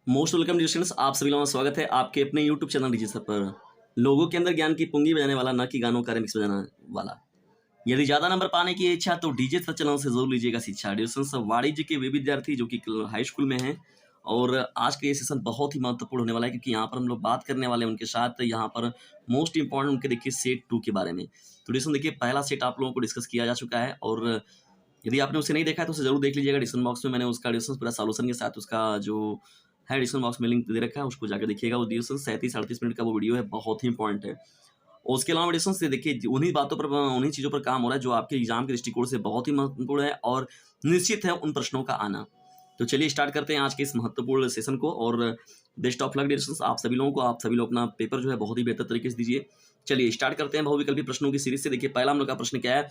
Most welcome dear students, आप सभी लोगों का स्वागत है आपके अपने यूट्यूब चैनल डीजे सर पर। लोगों के अंदर ज्ञान की पूंगी बजाने वाला, न कि गानों का रिमिक्स बजाने वाला। यदि ज्यादा नंबर पाने की इच्छा तो डीजे सर चैनल से जरूर लीजिएगा शिक्षा। डियर स्टूडेंट्स, वाणिज्य के वे विद्यार्थी जो कि हाई स्कूल में हैं, और आज का ये सेशन बहुत ही महत्वपूर्ण होने वाला है, क्योंकि यहाँ पर हम लोग बात करने वाले हैं उनके साथ। यहाँ पर मोस्ट इंपॉर्टेंट उनके देखिए सेट 2 के बारे में। तो डिस्कशन देखिए, पहला सेट आप लोगों को डिस्कस किया जा चुका है, और यदि आपने उसे नहीं देखा है तो उसे जरूर देख लीजिएगा। डिस्क्रिप्शन बॉक्स में मैंने उसका डिस्कशन पूरा सॉल्यूशन के साथ उसका जो है डिस्क्रिप्शन बॉक्स में लिंक दे रखा है, उसको जाकर देखिएगा। वो डिस्कशन 37-38 मिनट का वो वीडियो है, बहुत ही इंपॉर्टेंट है। और उसके अलावा डिस्कशन से देखिए उन्हीं बातों पर, उन्हीं चीज़ों पर काम हो रहा है जो आपके एग्जाम के दृष्टिकोण से बहुत ही महत्वपूर्ण है, और निश्चित है उन प्रश्नों का आना। तो चलिए स्टार्ट करते हैं आज के इस महत्वपूर्ण सेशन को। और बेस्ट ऑफ लक डियर आप सभी लोगों को। आप सभी लोग अपना पेपर जो है बहुत ही बेहतर तरीके से दीजिए। चलिए स्टार्ट करते हैं बहुविकल्पी प्रश्नों की सीरीज से। देखिए पहला हम लोग का प्रश्न क्या है,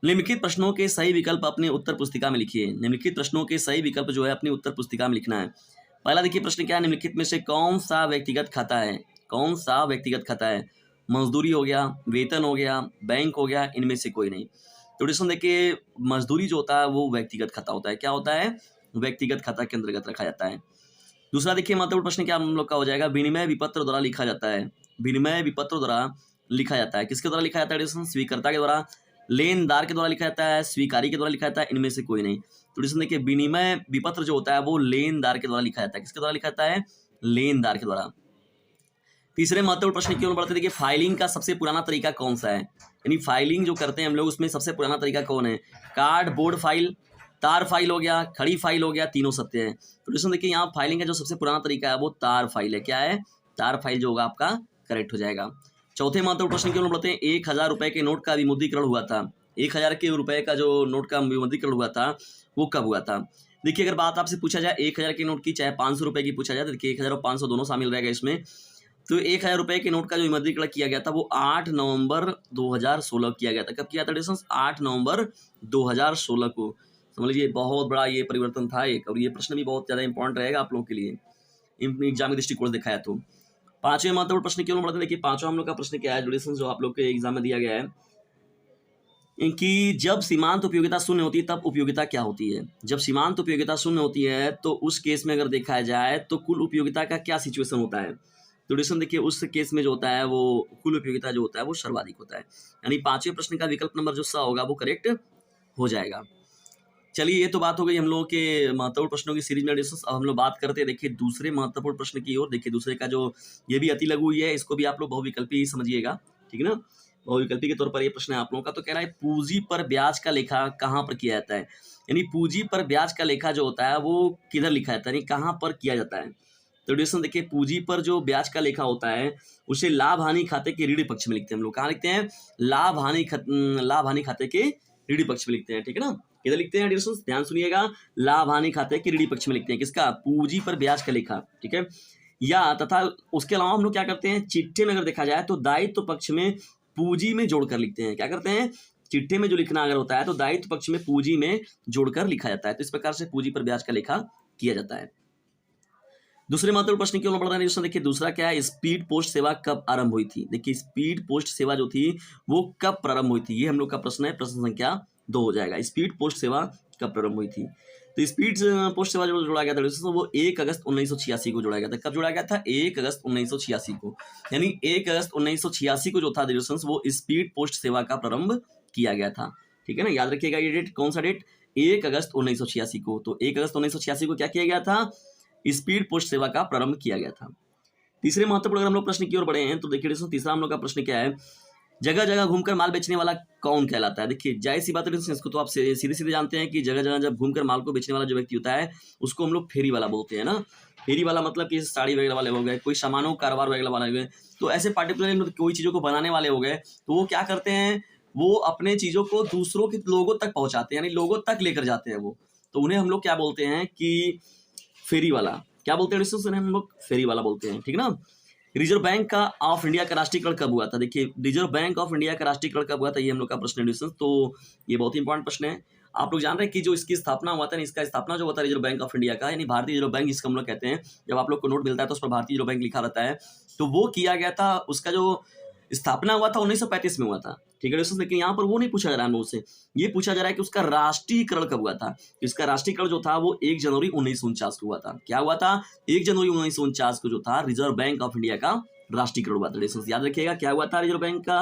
निम्नलिखित प्रश्नों के सही विकल्प अपने उत्तर पुस्तिका में लिखिए। निम्नलिखित प्रश्नों के सही विकल्प जो है अपनी उत्तर पुस्तिका में लिखना है। पहला देखिए प्रश्न क्या है, निम्नलिखित में से कौन सा व्यक्तिगत खाता है? कौन सा व्यक्तिगत खाता है? मजदूरी हो गया, वेतन हो गया, बैंक हो गया, इनमें से कोई नहीं। तो डिस्कशन देखिए, मजदूरी जो होता है वो व्यक्तिगत खाता होता है। क्या होता है? व्यक्तिगत खाता के अंतर्गत रखा जाता है। दूसरा देखिए महत्वपूर्ण प्रश्न क्या हम लोग का हो जाएगा, विनिमय विपत्र द्वारा लिखा जाता है। विनिमय विपत्र द्वारा लिखा जाता है, किसके द्वारा लिखा जाता है? डिस्कशन स्वीकर्ता के द्वारा, लेनदार के द्वारा लिखा जाता है, स्वीकारी के द्वारा लिखा जाता है, इनमें से कोई नहीं। तो डिस्कशन देखिए, विनिमय विपत्र जो होता है वो लेनदार के द्वारा लिखा जाता है। किसके द्वारा लिखा जाता है? लेनदार के द्वारा। तीसरे महत्वपूर्ण प्रश्न की ओर बढ़ते देखिए, फाइलिंग का सबसे पुराना तरीका कौन सा है? यानी फाइलिंग जो करते हैं हम लोग, उसमें सबसे पुराना तरीका कौन है? कार्ड बोर्ड फाइल, तार फाइल हो गया, खड़ी फाइल हो गया, तीनों सत्य है। तो डिस्कशन देखिए, यहाँ फाइलिंग का जो सबसे पुराना तरीका है वो तार फाइल है। क्या है? तार फाइल जो होगा आपका करेक्ट हो जाएगा। चौथे महत्वपूर्ण प्रश्न की ओर बढ़ते हैं, 1000 रुपए के नोट का विमुद्रीकरण हुआ था। 1000 के रुपए का जो नोट का विमुद्रीकरण हुआ था वो कब हुआ था? देखिए अगर बात आपसे पूछा जाए 1000 के नोट की, चाहे 500 रुपए की पूछा जाए, तो देखिए 1000 और 500 दोनों शामिल रहेगा इसमें। तो 1000 रुपए के नोट का जो विमुद्रीकरण किया गया था वो 8 नवंबर 2016 किया गया था। कब किया था डिस्टेंस? 8 नवंबर 2016 को। समझ लीजिए बहुत बड़ा ये परिवर्तन था एक, और ये प्रश्न भी बहुत ज़्यादा इंपॉर्टेंट रहेगा आप लोगों के लिए एग्जाम के दृष्टिकोण देखा है तो। पांचवें महत्वपूर्ण प्रश्न की ओर बढ़ते हैं। देखिए पांचवा हम लोग का प्रश्न क्या है, जो आप लोग के एग्जाम में दिया गया है कि जब सीमांत उपयोगिता शून्य होती है तब उपयोगिता क्या होती है? जब सीमांत उपयोगिता शून्य होती है तो उस केस में अगर देखा जाए तो कुल उपयोगिता का क्या सिचुएशन होता है? तो डिस्कशन देखिए, उस केस में जो होता है वो कुल उपयोगिता जो होता है वो सर्वाधिक होता है। यानी पांचवें प्रश्न का विकल्प नंबर जो सा होगा वो करेक्ट हो जाएगा। चलिए ये तो बात हो गई हम लोगों के महत्वपूर्ण प्रश्नों की सीरीज में डिस्कस। अब हम लोग बात करते हैं देखिए दूसरे महत्वपूर्ण प्रश्न की ओर। देखिए दूसरे का जो ये भी अति लघु हुई है, इसको भी आप लोग बहुविकल्पी समझिएगा, ठीक है ना। बहुविकल्पी के तौर पर ये प्रश्न है आप लोगों का। तो कह रहा है पूंजी पर ब्याज का लेखा कहाँ पर किया जाता है? यानी पूंजी पर ब्याज का लेखा जो होता है वो किधर लिखा जाता है, यानी कहाँ पर किया जाता है? तो डिस्कशन देखिए, पूंजी पर जो ब्याज का लेखा होता है उसे लाभ हानि खाते के ऋण पक्ष में लिखते हैं हम लोग। कहाँ लिखते हैं? लाभ हानि खाते के ऋण पक्ष में लिखते हैं, ठीक है ना। किधर लिखते हैं डिस्कशन? ध्यान सुनिएगा, लाभ हानि खाते के ऋणी पक्ष में लिखते हैं। किसका? पूंजी पर ब्याज का लेखा, ठीक है। या तथा उसके अलावा हम लोग क्या करते हैं, चिट्ठे में अगर देखा जाए तो दायित्व पक्ष में पूंजी में जोड़कर लिखते हैं। क्या करते हैं? चिट्ठे में जो लिखना अगर होता है तो दायित्व पक्ष में पूंजी में जोड़कर लिखा जाता है। तो इस प्रकार से पूंजी पर ब्याज का लेखा किया जाता है। दूसरे महत्वपूर्ण प्रश्न की ओर बढ़ रहा है। देखिए दूसरा क्या है, स्पीड पोस्ट सेवा कब आरंभ हुई थी? देखिए स्पीड पोस्ट सेवा जो थी वो कब प्रारंभ हुई थी, ये हम लोग का प्रश्न है। प्रश्न संख्या 2 हो जाएगा, स्पीड पोस्ट सेवा कब प्रारंभ हुई थी। तो स्पीड पोस्ट सेवा जो जोड़ा गया था तो वो 1 अगस्त 1986 को जोड़ा गया था। कब जोड़ा गया था? 1 अगस्त 1986 को। यानी 1 अगस्त 1986 को जो था वो स्पीड पोस्ट सेवा का प्रारंभ किया गया था, ठीक है ना। याद रखिएगा ये डेट, कौन सा डेट? 1 अगस्त 1986 को। तो 1 अगस्त 1986 को क्या किया गया था? स्पीड पोस्ट सेवा का प्रारंभ किया गया था। तीसरे महत्वपूर्ण अगर हम लोग प्रश्न की ओर बढ़े हैं तो देखिए तीसरा हम लोग का प्रश्न क्या है, जगह जगह घूमकर माल बेचने वाला कौन कहलाता है? देखिए जाहिर सी बात है, इसको तो आप सीधे सीधे जानते हैं कि जगह जगह जब घूमकर माल को बेचने वाला जो व्यक्ति होता है उसको हम लोग फेरी वाला बोलते हैं ना। फेरी वाला मतलब कि साड़ी वगैरह वाले हो गए, कोई सामानों कारोबार वगैरह वाले हो गए, तो ऐसे पार्टिकुलर कोई चीज़ों को बनाने वाले हो गए, तो वो क्या करते हैं, वो अपने चीज़ों को दूसरों के लोगों तक पहुँचाते हैं, यानी लोगों तक लेकर जाते हैं वो। तो उन्हें हम लोग क्या बोलते हैं कि फेरी वाला। क्या बोलते हैं डिस्टेंस? हम लोग फेरी वाला बोलते हैं, ठीक ना। रिजर्व बैंक का ऑफ इंडिया का राष्ट्रीयकरण कब हुआ था? देखिए रिजर्व बैंक ऑफ इंडिया का राष्ट्रीयकरण कब हुआ था, ये हम लोग का प्रश्न है डिस्टेंस। तो ये बहुत ही इंपॉर्टेंट प्रश्न है। आप लोग जान रहे हैं कि जो इसकी स्थापना हुआ था, इसका स्थापना जो हुआ था रिजर्व बैंक ऑफ इंडिया का, यानी भारतीय रिजर्व बैंक जिसको हम लोग कहते हैं, जब आप लोग को नोट मिलता है तो उस पर भारतीय रिजर्व बैंक लिखा रहता है, तो वो किया गया था। उसका जो स्थापना हुआ था 1935 में हुआ था, ठीक है दोस्तों। लेकिन यहाँ पर वो नहीं पूछा जा रहा है हम लोगों से, ये पूछा जा रहा है कि उसका राष्ट्रीयकरण कब हुआ था। इसका राष्ट्रीयकरण जो था वो 1 जनवरी 1949 को हुआ था। क्या हुआ था? 1 जनवरी 1949 को जो था रिजर्व बैंक ऑफ इंडिया का राष्ट्रीयकरण हुआ था। दोस्तों याद रखिएगा क्या हुआ था, रिजर्व बैंक का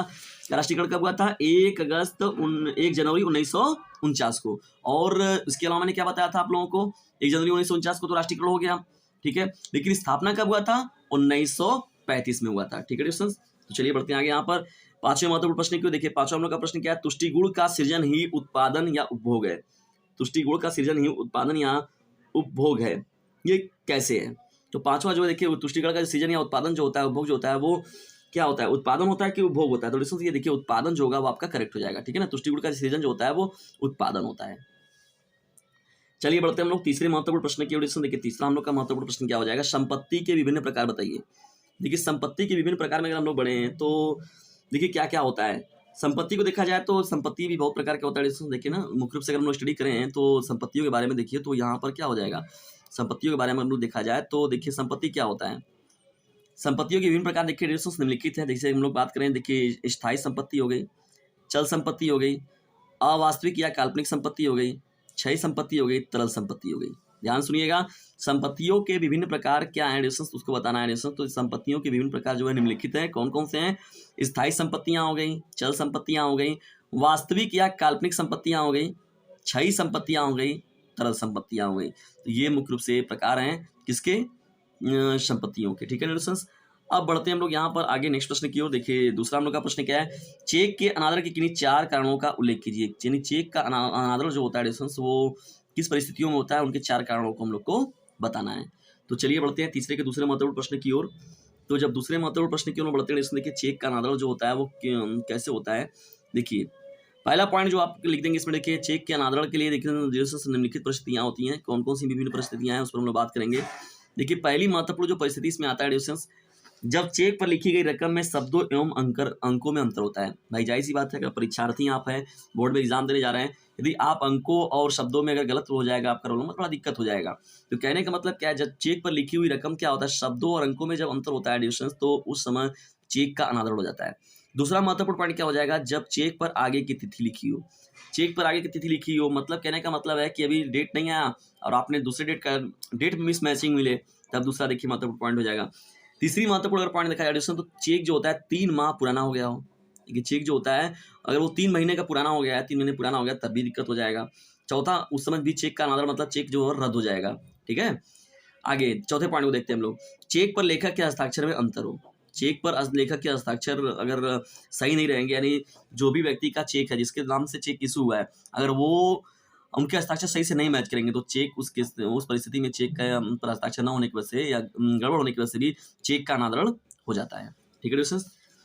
राष्ट्रीयकरण कब हुआ था? 1 जनवरी 1949 को। और इसके अलावा मैंने क्या बताया था आप लोगों को, 1 जनवरी 1949 को तो राष्ट्रीयकरण हो गया, ठीक है। लेकिन स्थापना कब हुआ था? 1935 में हुआ था, ठीक है दोस्तों। तो चलिए बढ़ते हैं आगे। यहाँ पर पांचवें महत्वपूर्ण प्रश्न क्यों, देखिए पांचवा हम लोग का प्रश्न क्या है, तुष्टि गुण का सृजन ही उत्पादन या उपभोग है। तुष्टि गुण का सृजन ही उत्पादन या उपभोग है, ये कैसे है? तो पांचवा जो है देखिए, तुष्टिकरण का सृजन या उत्पादन जो होता है, उपभोग जो होता है, वो क्या होता है? उत्पादन होता है कि उपभोग होता है? तो दोस्तों ये देखिए उत्पादन जो होगा वो आपका करेक्ट हो जाएगा, ठीक है ना। तुष्टिगुण का सृजन जो होता है वो उत्पादन होता है। चलिए बढ़ते हैं हम लोग तीसरे महत्वपूर्ण प्रश्न की ओर। देखिए तीसरा हम लोग का महत्वपूर्ण प्रश्न क्या हो जाएगा, संपत्ति के विभिन्न प्रकार बताइए। देखिए संपत्ति के विभिन्न प्रकार में अगर हम लोग बढ़े हैं तो देखिए क्या क्या होता है। संपत्ति को देखा जाए तो संपत्ति भी बहुत प्रकार का होता है दोस्तों। देखिए ना, मुख्य रूप से अगर हम लोग स्टडी करें तो संपत्तियों के बारे में देखिए, तो यहाँ पर क्या हो जाएगा, संपत्तियों के बारे में हम लोग देखा जाए तो देखिए संपत्ति क्या होता है। संपत्तियों के विभिन्न प्रकार देखिए दोस्तों निम्नलिखित है। जैसे हम लोग बात करें, देखिए स्थायी संपत्ति हो गई, चल संपत्ति हो गई, अवास्तविक या काल्पनिक संपत्ति हो गई, क्षय संपत्ति हो गई, तरल संपत्ति हो गई। ध्यान सुनिएगा, संपत्तियों के विभिन्न प्रकार क्या है दोस्तों, उसको बताना है दोस्तों। तो संपत्तियों के विभिन्न प्रकार जो है निम्नलिखित है, कौन कौन से हैं? स्थायी संपत्तियां हो गई, चल संपत्तियां हो गई, वास्तविक या काल्पनिक संपत्तियां हो गई, क्षयी संपत्तियां हो गई, तरल संपत्तियां हो गई। तो ये मुख्य रूप से प्रकार हैं किसके? संपत्तियों के, ठीक है दोस्तों। अब बढ़ते हैं हम लोग यहाँ पर आगे नेक्स्ट प्रश्न की ओर। देखिए दूसरा हम लोग का प्रश्न क्या है, चेक के अनादर के किन्हीं 4 कारणों का उल्लेख कीजिए। यानी चेक का अनादर जो होता है दोस्तों वो किस परिस्थितियों में होता है, उनके 4 कारणों को हम लोग को बताना है। तो चलिए बढ़ते हैं तीसरे के दूसरे महत्वपूर्ण प्रश्न की ओर। तो जब दूसरे महत्वपूर्ण प्रश्न की ओर बढ़ते हैं दोस्तों, देखिए चेक का अनादर जो होता है वो कैसे होता है। देखिए पहला पॉइंट जो आप लिख देंगे इसमें, देखिए चेक के अनादरण के लिए देखिए निम्नलिखित परिस्थितियां होती हैं। कौन कौन सी विभिन्न परिस्थितियां हैं उस पर हम लोग बात करेंगे। देखिए पहली महत्वपूर्ण जो परिस्थिति इसमें आता है डिस्टेंस, जब चेक पर लिखी गई रकम में शब्दों एवं अंकों में अंतर होता है। भाई जाहिर सी बात है, अगर परीक्षार्थी आप हैं, बोर्ड में एग्जाम देने जा रहे हैं, यदि आप अंकों और शब्दों में अगर गलत हो जाएगा आपका रोल नंबर, थोड़ा दिक्कत हो जाएगा। तो कहने का मतलब क्या है, जब चेक पर लिखी हुई रकम क्या होता है, शब्दों और अंकों में जब अंतर होता है डिस्टेंस, तो उस समय चेक का अनादरण हो जाता है। दूसरा महत्वपूर्ण पॉइंट क्या हो जाएगा, जब चेक पर आगे की तिथि लिखी हो। चेक पर आगे की तिथि लिखी हो मतलब कहने का मतलब है कि अभी डेट नहीं आया और आपने दूसरे डेट में मिस मैचिंग मिले, तब दूसरा देखिए महत्वपूर्ण पॉइंट हो जाएगा। तीसरी महत्वपूर्ण अगर पॉइंट देखा जाए दोस्तों, तो चेक जो होता है 3 माह पुराना हो गया हो। देखिए चेक जो होता है अगर वो 3 महीने का पुराना हो गया है, 3 महीने पुराना हो गया, तब भी दिक्कत हो जाएगा। चौथा, उस समय भी चेक का अनादर मतलब चेक जो है रद्द हो जाएगा, ठीक है। आगे चौथे पॉइंट को देखते हैं हम लोग, चेक पर लेखक के हस्ताक्षर में अंतर हो। चेक पर लेखक के हस्ताक्षर अगर सही नहीं रहेंगे, यानी जो भी व्यक्ति का चेक है, जिसके नाम से चेक इशू हुआ है, अगर वो उनके हस्ताक्षर सही से नहीं मैच करेंगे, तो चेक उस परिस्थिति में चेक का पर हस्ताक्षर न होने की वजह से या गड़बड़ होने की वजह से भी चेक का अनादरण हो जाता है, ठीक है दोस्तों।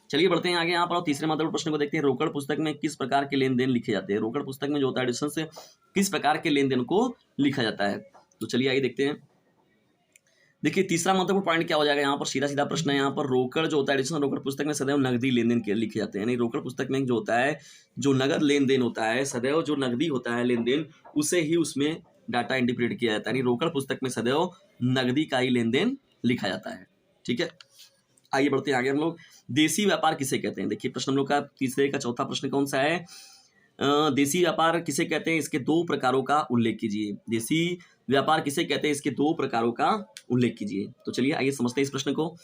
चलिए बढ़ते हैं आगे यहाँ पर और तीसरे महत्वपूर्ण प्रश्न को देखते हैं, रोकड़ पुस्तक में किस प्रकार के लेन देन लिखे जाते हैं। रोकड़ पुस्तक में जो होता है दोस्तों किस प्रकार के लेन देन को लिखा जाता है। तो चलिए आइए देखते हैं। देखिए तीसरा महत्वपूर्ण पॉइंट क्या हो जाएगा, यहाँ पर सीधा सीधा प्रश्न है। यहाँ पर रोकड़ जो होता है एडिशनल, रोकड़ पुस्तक में सदैव नकदी लेन देन के लिखे जाते हैं। यानी रोकड़ पुस्तक में जो होता है, जो नगद लेन देन होता है, सदैव जो नकदी होता है लेन देन, उसे ही उसमें डाटा इंटरप्रेट किया जाता है। यानी रोकड़ पुस्तक में सदैव नकदी का ही लेन देन लिखा जाता है, ठीक है। आइए बढ़ते हैं आगे हम लोग, देसी व्यापार किसे कहते हैं। देखिए प्रश्न हम लोग का तीसरे का चौथा प्रश्न कौन सा है, देसी व्यापार किसे कहते हैं, इसके 2 प्रकारों का उल्लेख कीजिए। देसी व्यापार किसे कहते हैं, इसके 2 प्रकारों का उल्लेख कीजिए। तो चलिए आइए समझते हैं इस प्रश्न को।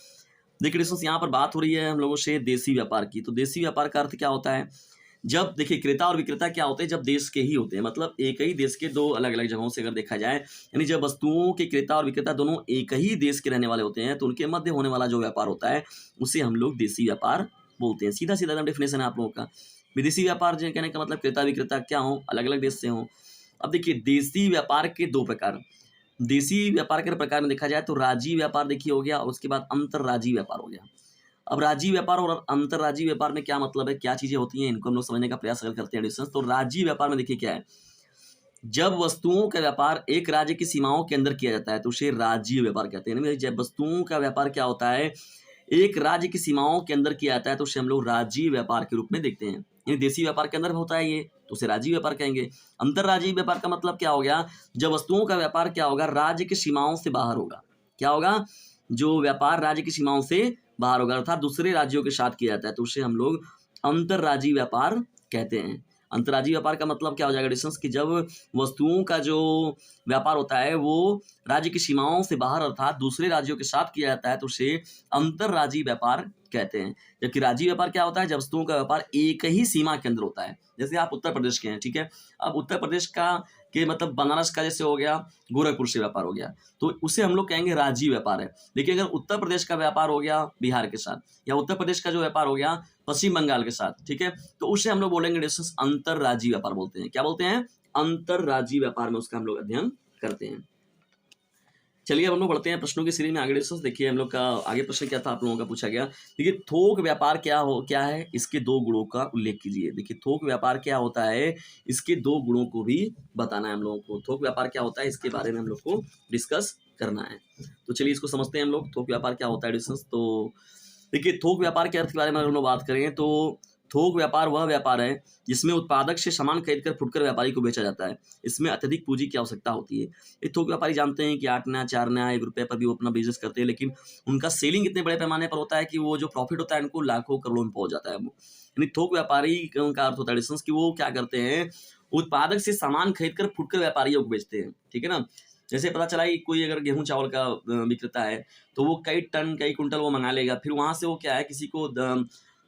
देखिए दोस्तों यहाँ पर बात हो रही है हम लोगों से देसी व्यापार की। तो देसी व्यापार का अर्थ क्या होता है, जब देखिए क्रेता और विक्रेता क्या होते हैं, जब देश के ही होते हैं, मतलब एक ही देश के 2 अलग अलग जगहों से अगर देखा जाए, यानी जब वस्तुओं के क्रेता और विक्रेता दोनों एक ही देश के रहने वाले होते हैं, तो उनके मध्य होने वाला जो व्यापार होता है उसे हम लोग देसी व्यापार बोलते हैं। सीधा सीधा डेफिनेशन है आप लोगों का। विदेशी व्यापार जो कहने का मतलब क्रेता विक्रेता क्या हो, अलग अलग देश से हो। अब देखिए देसी व्यापार के 2 प्रकार, देसी व्यापार के प्रकार में देखा जाए तो राज्य व्यापार देखिए हो गया, और उसके बाद अंतर्राज्यीय व्यापार हो गया। अब राज्य व्यापार और अंतर्राज्यीय व्यापार में क्या मतलब है, क्या चीजें होती हैं, इनको हम लोग समझने का प्रयास अगर करते हैं डिस्टेंस। तो राज्य व्यापार में देखिए क्या है, जब वस्तुओं का व्यापार एक राज्य की सीमाओं के अंदर किया जाता है तो उसे राज्य व्यापार कहते हैं। जब वस्तुओं का व्यापार क्या होता है, एक राज्य की सीमाओं के अंदर किया जाता है तो उसे हम लोग राज्य व्यापार के रूप में देखते हैं। यानी देसी व्यापार के अंदर होता है ये, तो उसे राज्य व्यापार कहेंगे। अंतर्राज्यीय व्यापार का मतलब क्या हो गया, जब वस्तुओं का व्यापार क्या होगा, राज्य की सीमाओं से बाहर होगा। क्या होगा, जो व्यापार राज्य की सीमाओं से बाहर होगा अर्थात दूसरे राज्यों के साथ किया जाता है तो उसे हम लोग अंतर्राज्यीय व्यापार कहते हैं। अंतर्राज्यीय व्यापार का मतलब क्या हो जाएगा डिस्टेंस कि जब वस्तुओं का जो व्यापार होता है वो राज्य की सीमाओं से बाहर अर्थात दूसरे राज्यों के साथ किया जाता है तो उसे अंतर्राज्यीय व्यापार कहते हैं। जबकि राज्यीय व्यापार क्या होता है, जब वस्तुओं का व्यापार एक ही सीमा के अंदर होता है। जैसे आप उत्तर प्रदेश के हैं, ठीक है, अब उत्तर प्रदेश का के मतलब बनारस का जैसे हो गया गोरखपुर से व्यापार हो गया तो उसे हम लोग कहेंगे राज्यीय व्यापार है। लेकिन अगर उत्तर प्रदेश का व्यापार हो गया बिहार के साथ या उत्तर प्रदेश का जो व्यापार हो गया पश्चिम बंगाल के साथ, ठीक है, तो उसे हम लोग बोलेंगे डिस्टेंस अंतर्राज्यीय व्यापार बोलते हैं। क्या बोलते हैं? अंतर्राज्यीय व्यापार में उसका हम लोग अध्ययन करते हैं। चलिए अब हम लोग बढ़ते हैं प्रश्नों की सीरीज में आगे। डिस्टेंस देखिए हम लोग का आगे प्रश्न क्या था आप लोगों का पूछा गया। देखिए थोक व्यापार क्या है, इसके दो गुणों का उल्लेख कीजिए। देखिए थोक व्यापार क्या होता है, इसके दो गुणों को भी बताना है हम लोगों को। थोक व्यापार क्या होता है इसके बारे में हम लोग को डिस्कस करना है। तो चलिए इसको समझते हैं हम लोग। थोक व्यापार क्या होता है डिस्टेंस, तो देखिए थोक व्यापार के अर्थ के बारे में हम लोग बात करें तो थोक व्यापार वह व्यापार है जिसमें उत्पादक से सामान खरीदकर फुटकर व्यापारी को बेचा जाता है। इसमें अत्यधिक पूंजी की आवश्यकता होती है। ये थोक व्यापारी जानते हैं कि 8 आना 4 आना 1 रुपये पर भी वो अपना बिजनेस करते हैं, लेकिन उनका सेलिंग इतने बड़े पैमाने पर होता है कि वो जो प्रॉफिट होता है उनको लाखों करोड़ों में पहुंच जाता है। वो यानी थोक व्यापारी का अर्थ होता है डिस्टेंस कि वो क्या करते हैं, उत्पादक से सामान खरीदकर फुटकर व्यापारियों को बेचते हैं। ठीक है ना, जैसे पता चला कि कोई अगर गेहूं चावल का विक्रेता है तो वो कई टन कई कुंटल वो मंगा लेगा, फिर वहां से वो क्या है किसी को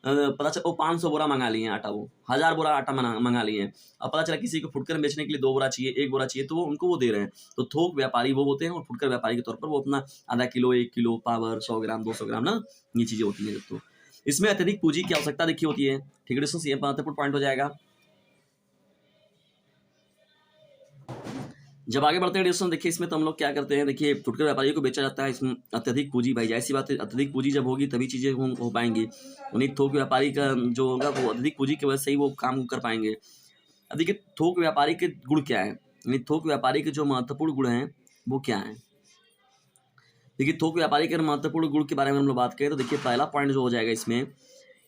पता चला वो 500 बोरा मंगा लिए आटा, वो 1000 बोरा आटा मंगा लिए। अब पता चला किसी को फुटकर बेचने के लिए 2 बोरा चाहिए 1 बोरा चाहिए तो वो उनको वो दे रहे हैं। तो थोक व्यापारी वो होते हैं और फुटकर व्यापारी के तौर पर वो अपना आधा किलो 1 किलो पावर 100 ग्राम 200 ग्राम ना ये चीजें होती हैं। तो इसमें अत्यधिक पूंजी की आवश्यकता देखी होती है। ठीक है दोस्तों, ये महत्वपूर्ण पॉइंट हो जाएगा। जब आगे बढ़ते हैं डिस्कशन देखिए इसमें तो हम लोग क्या करते हैं, देखिए फुटकर व्यापारियों को बेचा जाता है। इसमें अत्यधिक पूंजी, भाई जाहिर सी बात है अत्यधिक पूंजी जब होगी तभी चीज़ें हो पाएंगी। नहीं थोक व्यापारी का जो होगा वो अत्यधिक पूंजी की वजह से ही वो काम कर पाएंगे। अब देखिए थोक व्यापारी के गुण क्या है, यानी थोक व्यापारी के जो महत्वपूर्ण गुण हैं वो क्या है। देखिए थोक व्यापारी के महत्वपूर्ण गुण के बारे में हम लोग बात करें तो देखिए पहला पॉइंट जो हो जाएगा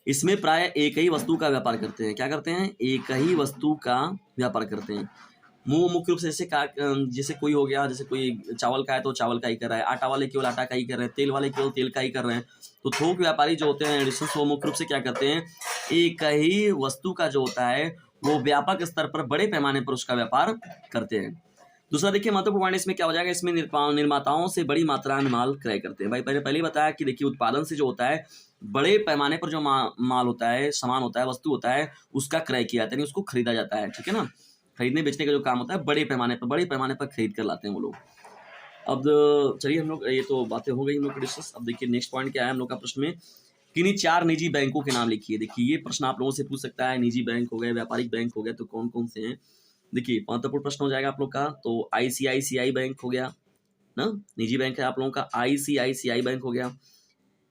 इसमें प्राय एक ही वस्तु का व्यापार करते हैं। क्या करते हैं? एक ही वस्तु का व्यापार करते हैं। मुख्य रूप से जैसे कोई हो गया, जैसे कोई चावल का है तो चावल का ही कर रहा है, आटा वाले केवल आटा का ही कर रहे हैं, तेल वाले केवल तेल का ही कर रहे हैं। तो थोक व्यापारी जो होते हैं वो मुख्य रूप से क्या करते हैं, एक ही वस्तु का जो होता है वो व्यापक स्तर पर बड़े पैमाने पर उसका व्यापार करते हैं। दूसरा देखिए महत्वपूर्ण पॉइंट इसमें क्या हो जाएगा, इसमें निर्माताओं से बड़ी मात्रा में माल क्रय करते हैं। भाई पहले ही बताया कि देखिए उत्पादन से जो होता है बड़े पैमाने पर जो माल होता है, सामान होता है, वस्तु होता है, उसका क्रय किया जाता है, उसको खरीदा जाता है। ठीक है ना, खरीदने बेचने का जो काम होता है बड़े पैमाने पर खरीद कर लाते हैं वो लोग। अब चलिए हम लोग ये तो बातें हो गई हम लोग डिस्कस। अब देखिए नेक्स्ट पॉइंट क्या है हम लोग का प्रश्न में, किन्हीं 4 निजी बैंकों के नाम लिखिए। देखिए ये प्रश्न आप लोगों से पूछ सकता है, निजी बैंक हो गए, व्यापारिक बैंक हो गए, तो कौन कौन से हैं। देखिए महत्वपूर्ण प्रश्न हो जाएगा आप लोग का। तो ICICI बैंक हो गया ना, निजी बैंक है आप लोगों का। ICICI बैंक हो गया,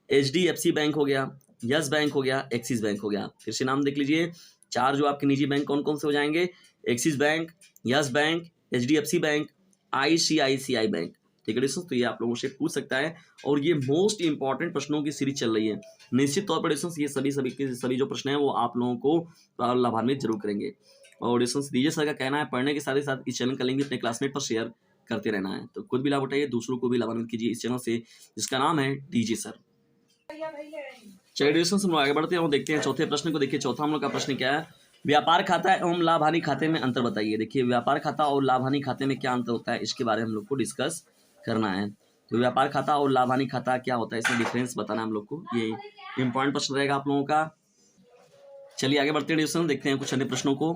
HDFC बैंक हो गया, यस बैंक हो गया, एक्सिस बैंक हो गया। फिर से नाम देख लीजिए, 4 जो आपके निजी बैंक कौन कौन से हो जाएंगे, axis bank, yes bank, HDFC bank, ICICI bank. ठीक है डिस्टेंस, तो ये आप लोगों से पूछ सकता है और ये मोस्ट इंपॉर्टेंट प्रश्नों की सीरीज चल रही है। निश्चित तौर पर डिस्टेंस ये सभी जो प्रश्न हैं वो आप लोगों को लाभान्वित जरूर करेंगे। और डिस्टेंस डीजे सर का कहना है पढ़ने के साथ ही साथ इस चैनल का लिंक अपने क्लासमेट पर शेयर करते रहना है। तो खुद भी लाभ उठाइए, दूसरों को भी लाभान्वित कीजिए इस चैनल से जिसका नाम है डीजे सर। चलिए डिस्टेंस हम लोग आगे बढ़ते हैं और देखते हैं चौथे प्रश्न को। देखिए चौथा हम लोग का प्रश्न क्या है, व्यापार खाता एवं लाभ हानि खाते में अंतर बताइए। देखिए व्यापार खाता और लाभ हानि खाते में क्या अंतर होता है इसके बारे में हम लोग को डिस्कस करना है। तो व्यापार खाता और लाभ हानि खाता क्या होता है, इसमें डिफरेंस बताना है हम लोग को, ये इंपॉर्टेंट प्रश्न रहेगा आप लोगों का। चलिए आगे बढ़ते हैं डिस्कशन, देखते हैं कुछ अन्य प्रश्नों को।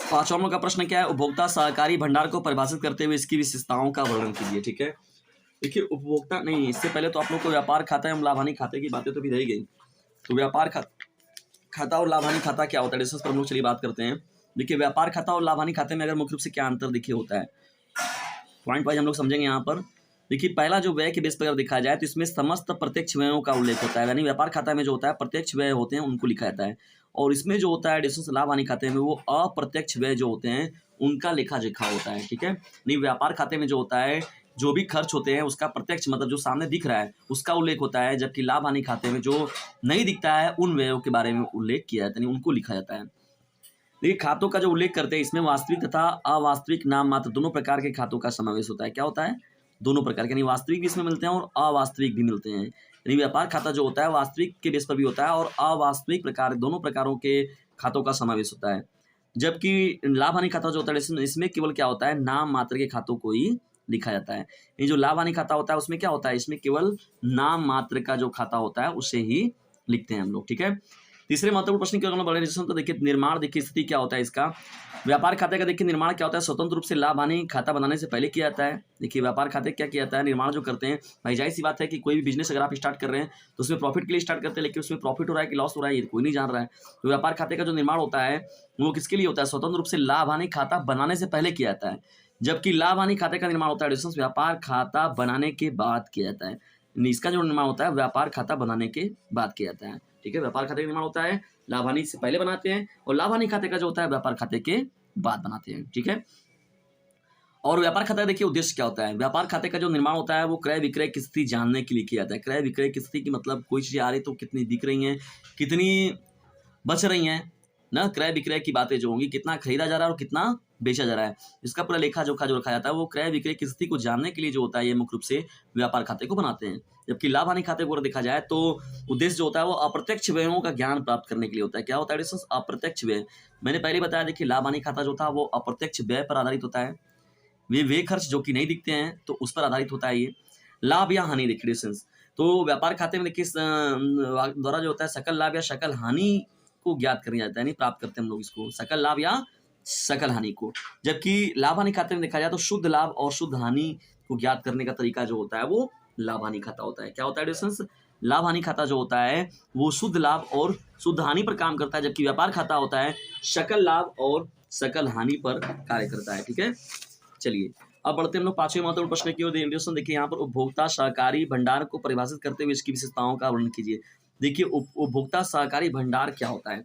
5वां नंबर का प्रश्न क्या है, उपभोक्ता सहकारी भंडार को परिभाषित करते हुए इसकी विशेषताओं का वर्णन कीजिए। ठीक है, देखिए उपभोक्ता नहीं, इससे पहले तो आप लोग को व्यापार खाता एवं लाभ हानि खाते की बातें तो भी रह गई। तो व्यापार खाता और लाभ हानि खाता क्या होता है डिस्कस पर हम लोग चलिए बात करते हैं। देखिए व्यापार खाता और लाभ हानि खाते में अगर मुख्य रूप से क्या अंतर देखिए होता है, पॉइंट वाइज हम लोग समझेंगे यहाँ पर। देखिए पहला जो व्यय के बेस पर अगर देखा जाए तो इसमें समस्त प्रत्यक्ष व्ययों का उल्लेख होता है, यानी व्यापार खाता में जो होता है प्रत्यक्ष व्यय होते हैं उनको लिखा जाता है। और इसमें जो होता है डिस्कस लाभ हानि खाते में वो अप्रत्यक्ष व्यय जो होते हैं उनका लेखा जोखा होता है। ठीक है, नहीं व्यापार खाते में जो होता है जो भी खर्च होते हैं उसका प्रत्यक्ष मतलब जो सामने दिख रहा है उसका उल्लेख होता है, जबकि लाभ हानि खाते में जो नहीं दिखता है उन व्ययों के बारे में उल्लेख किया जाता है, यानी उनको लिखा जाता है। देखिए खातों का जो उल्लेख करते हैं इसमें वास्तविक तथा अवास्तविक नाम मात्र दोनों प्रकार के खातों का समावेश होता है। क्या होता है, दोनों प्रकार के, यानी वास्तविक भी इसमें मिलते हैं और अवास्तविक भी मिलते हैं। यानी व्यापार खाता जो होता है वास्तविक के बेस पर भी होता है और अवास्तविक प्रकार, दोनों प्रकारों के खातों का समावेश होता है। जबकि लाभ हानि खाता जो होता है इसमें केवल क्या होता है, नाम मात्र के खातों को ही लिखा जाता है। ये जो लाभ हानि खाता होता है उसमें क्या होता है, इसमें केवल नाम मात्र का जो खाता होता है उसे ही लिखते हैं हम लोग, ठीक है। तीसरे महत्वपूर्ण प्रश्न की अगर हम बढ़े तो देखिए निर्माण, देखिए स्थिति क्या होता है इसका। व्यापार खाते का देखिए निर्माण क्या होता है, स्वतंत्र रूप से लाभ हानि खाता बनाने से पहले किया जाता है। देखिए व्यापार खाते क्या किया जाता है, निर्माण जो करते हैं, भाई जाहिर सी बात है कि कोई भी बिजनेस अगर आप स्टार्ट कर रहे हैं तो उसमें प्रॉफिट के लिए स्टार्ट करते हैं, लेकिन उसमें प्रॉफिट हो रहा है कि लॉस हो रहा है ये कोई नहीं जान रहा है। तो व्यापार खाते का जो निर्माण होता है वो किसके लिए होता है, स्वतंत्र रूप से लाभ हानि खाता बनाने से पहले किया जाता है। जबकि लाभ हानि खाते का निर्माण होता है व्यापार खाता बनाने के बाद किया जाता है। इसका जो निर्माण होता है व्यापार खाता बनाने के बाद किया जाता है, ठीक है। व्यापार खाते का निर्माण होता है लाभ हानि से पहले बनाते हैं और लाभ हानि खाते का जो होता है व्यापार खाते के बाद बनाते हैं, ठीक है। और व्यापार खाता देखिए उद्देश्य क्या होता है, व्यापार खाते का जो निर्माण होता है वो क्रय विक्रय की स्थिति जानने के लिए किया जाता है। क्रय विक्रय की स्थिति की मतलब कोई चीजें आ रही तो कितनी बिक रही हैं, कितनी बच रही हैं ना, क्रय विक्रय की बातें जो होंगी, कितना खरीदा जा रहा है और कितना बेचा जा रहा है, इसका पूरा लेखा जोखा जो रखा जाता है वो क्रय विक्रय की स्थिति को जानने के लिए जो होता है ये मुख्य रूप से व्यापार खाते को बनाते हैं। जबकि लाभ हानि खाते को अगर देखा जाए तो उद्देश्य जो होता है वो अप्रत्यक्ष व्ययों का ज्ञान प्राप्त करने के लिए होता है। क्या होता है डिस्टेंस, अप्रत्यक्ष व्यय। मैंने पहले बताया देखिए लाभ हानि खाता जो था वो अप्रत्यक्ष व्यय पर आधारित होता है, वे खर्च जो कि नहीं दिखते हैं तो उस पर आधारित होता है ये। लाभ या हानि देखिए डिस्टेंस, तो व्यापार खाते में देखिए द्वारा जो होता है सकल लाभ या सकल हानि को ज्ञात करने जाता है, यानी प्राप्त करते हैं हम लोग इसको, सकल लाभ या सकल हानि को। जबकि लाभ हानि खाते में देखा जाए तो शुद्ध लाभ और शुद्ध हानि को ज्ञात करने का तरीका जो होता है वो लाभ हानि खाता होता है। क्या होता है डिस्टेंस, लाभ हानि खाता जो होता है वो शुद्ध लाभ और शुद्ध हानि पर काम करता है, जबकि व्यापार खाता होता है सकल लाभ और सकल हानि पर कार्य करता है, ठीक है। चलिए अब बढ़ते हैं हम लोग पांचवें महत्वपूर्ण प्रश्न की ओर। देखिए यहाँ पर उपभोक्ता सहकारी भंडार को परिभाषित करते हुए इसकी विशेषताओं का वर्णन कीजिए। देखिए उपभोक्ता सहकारी भंडार क्या होता है,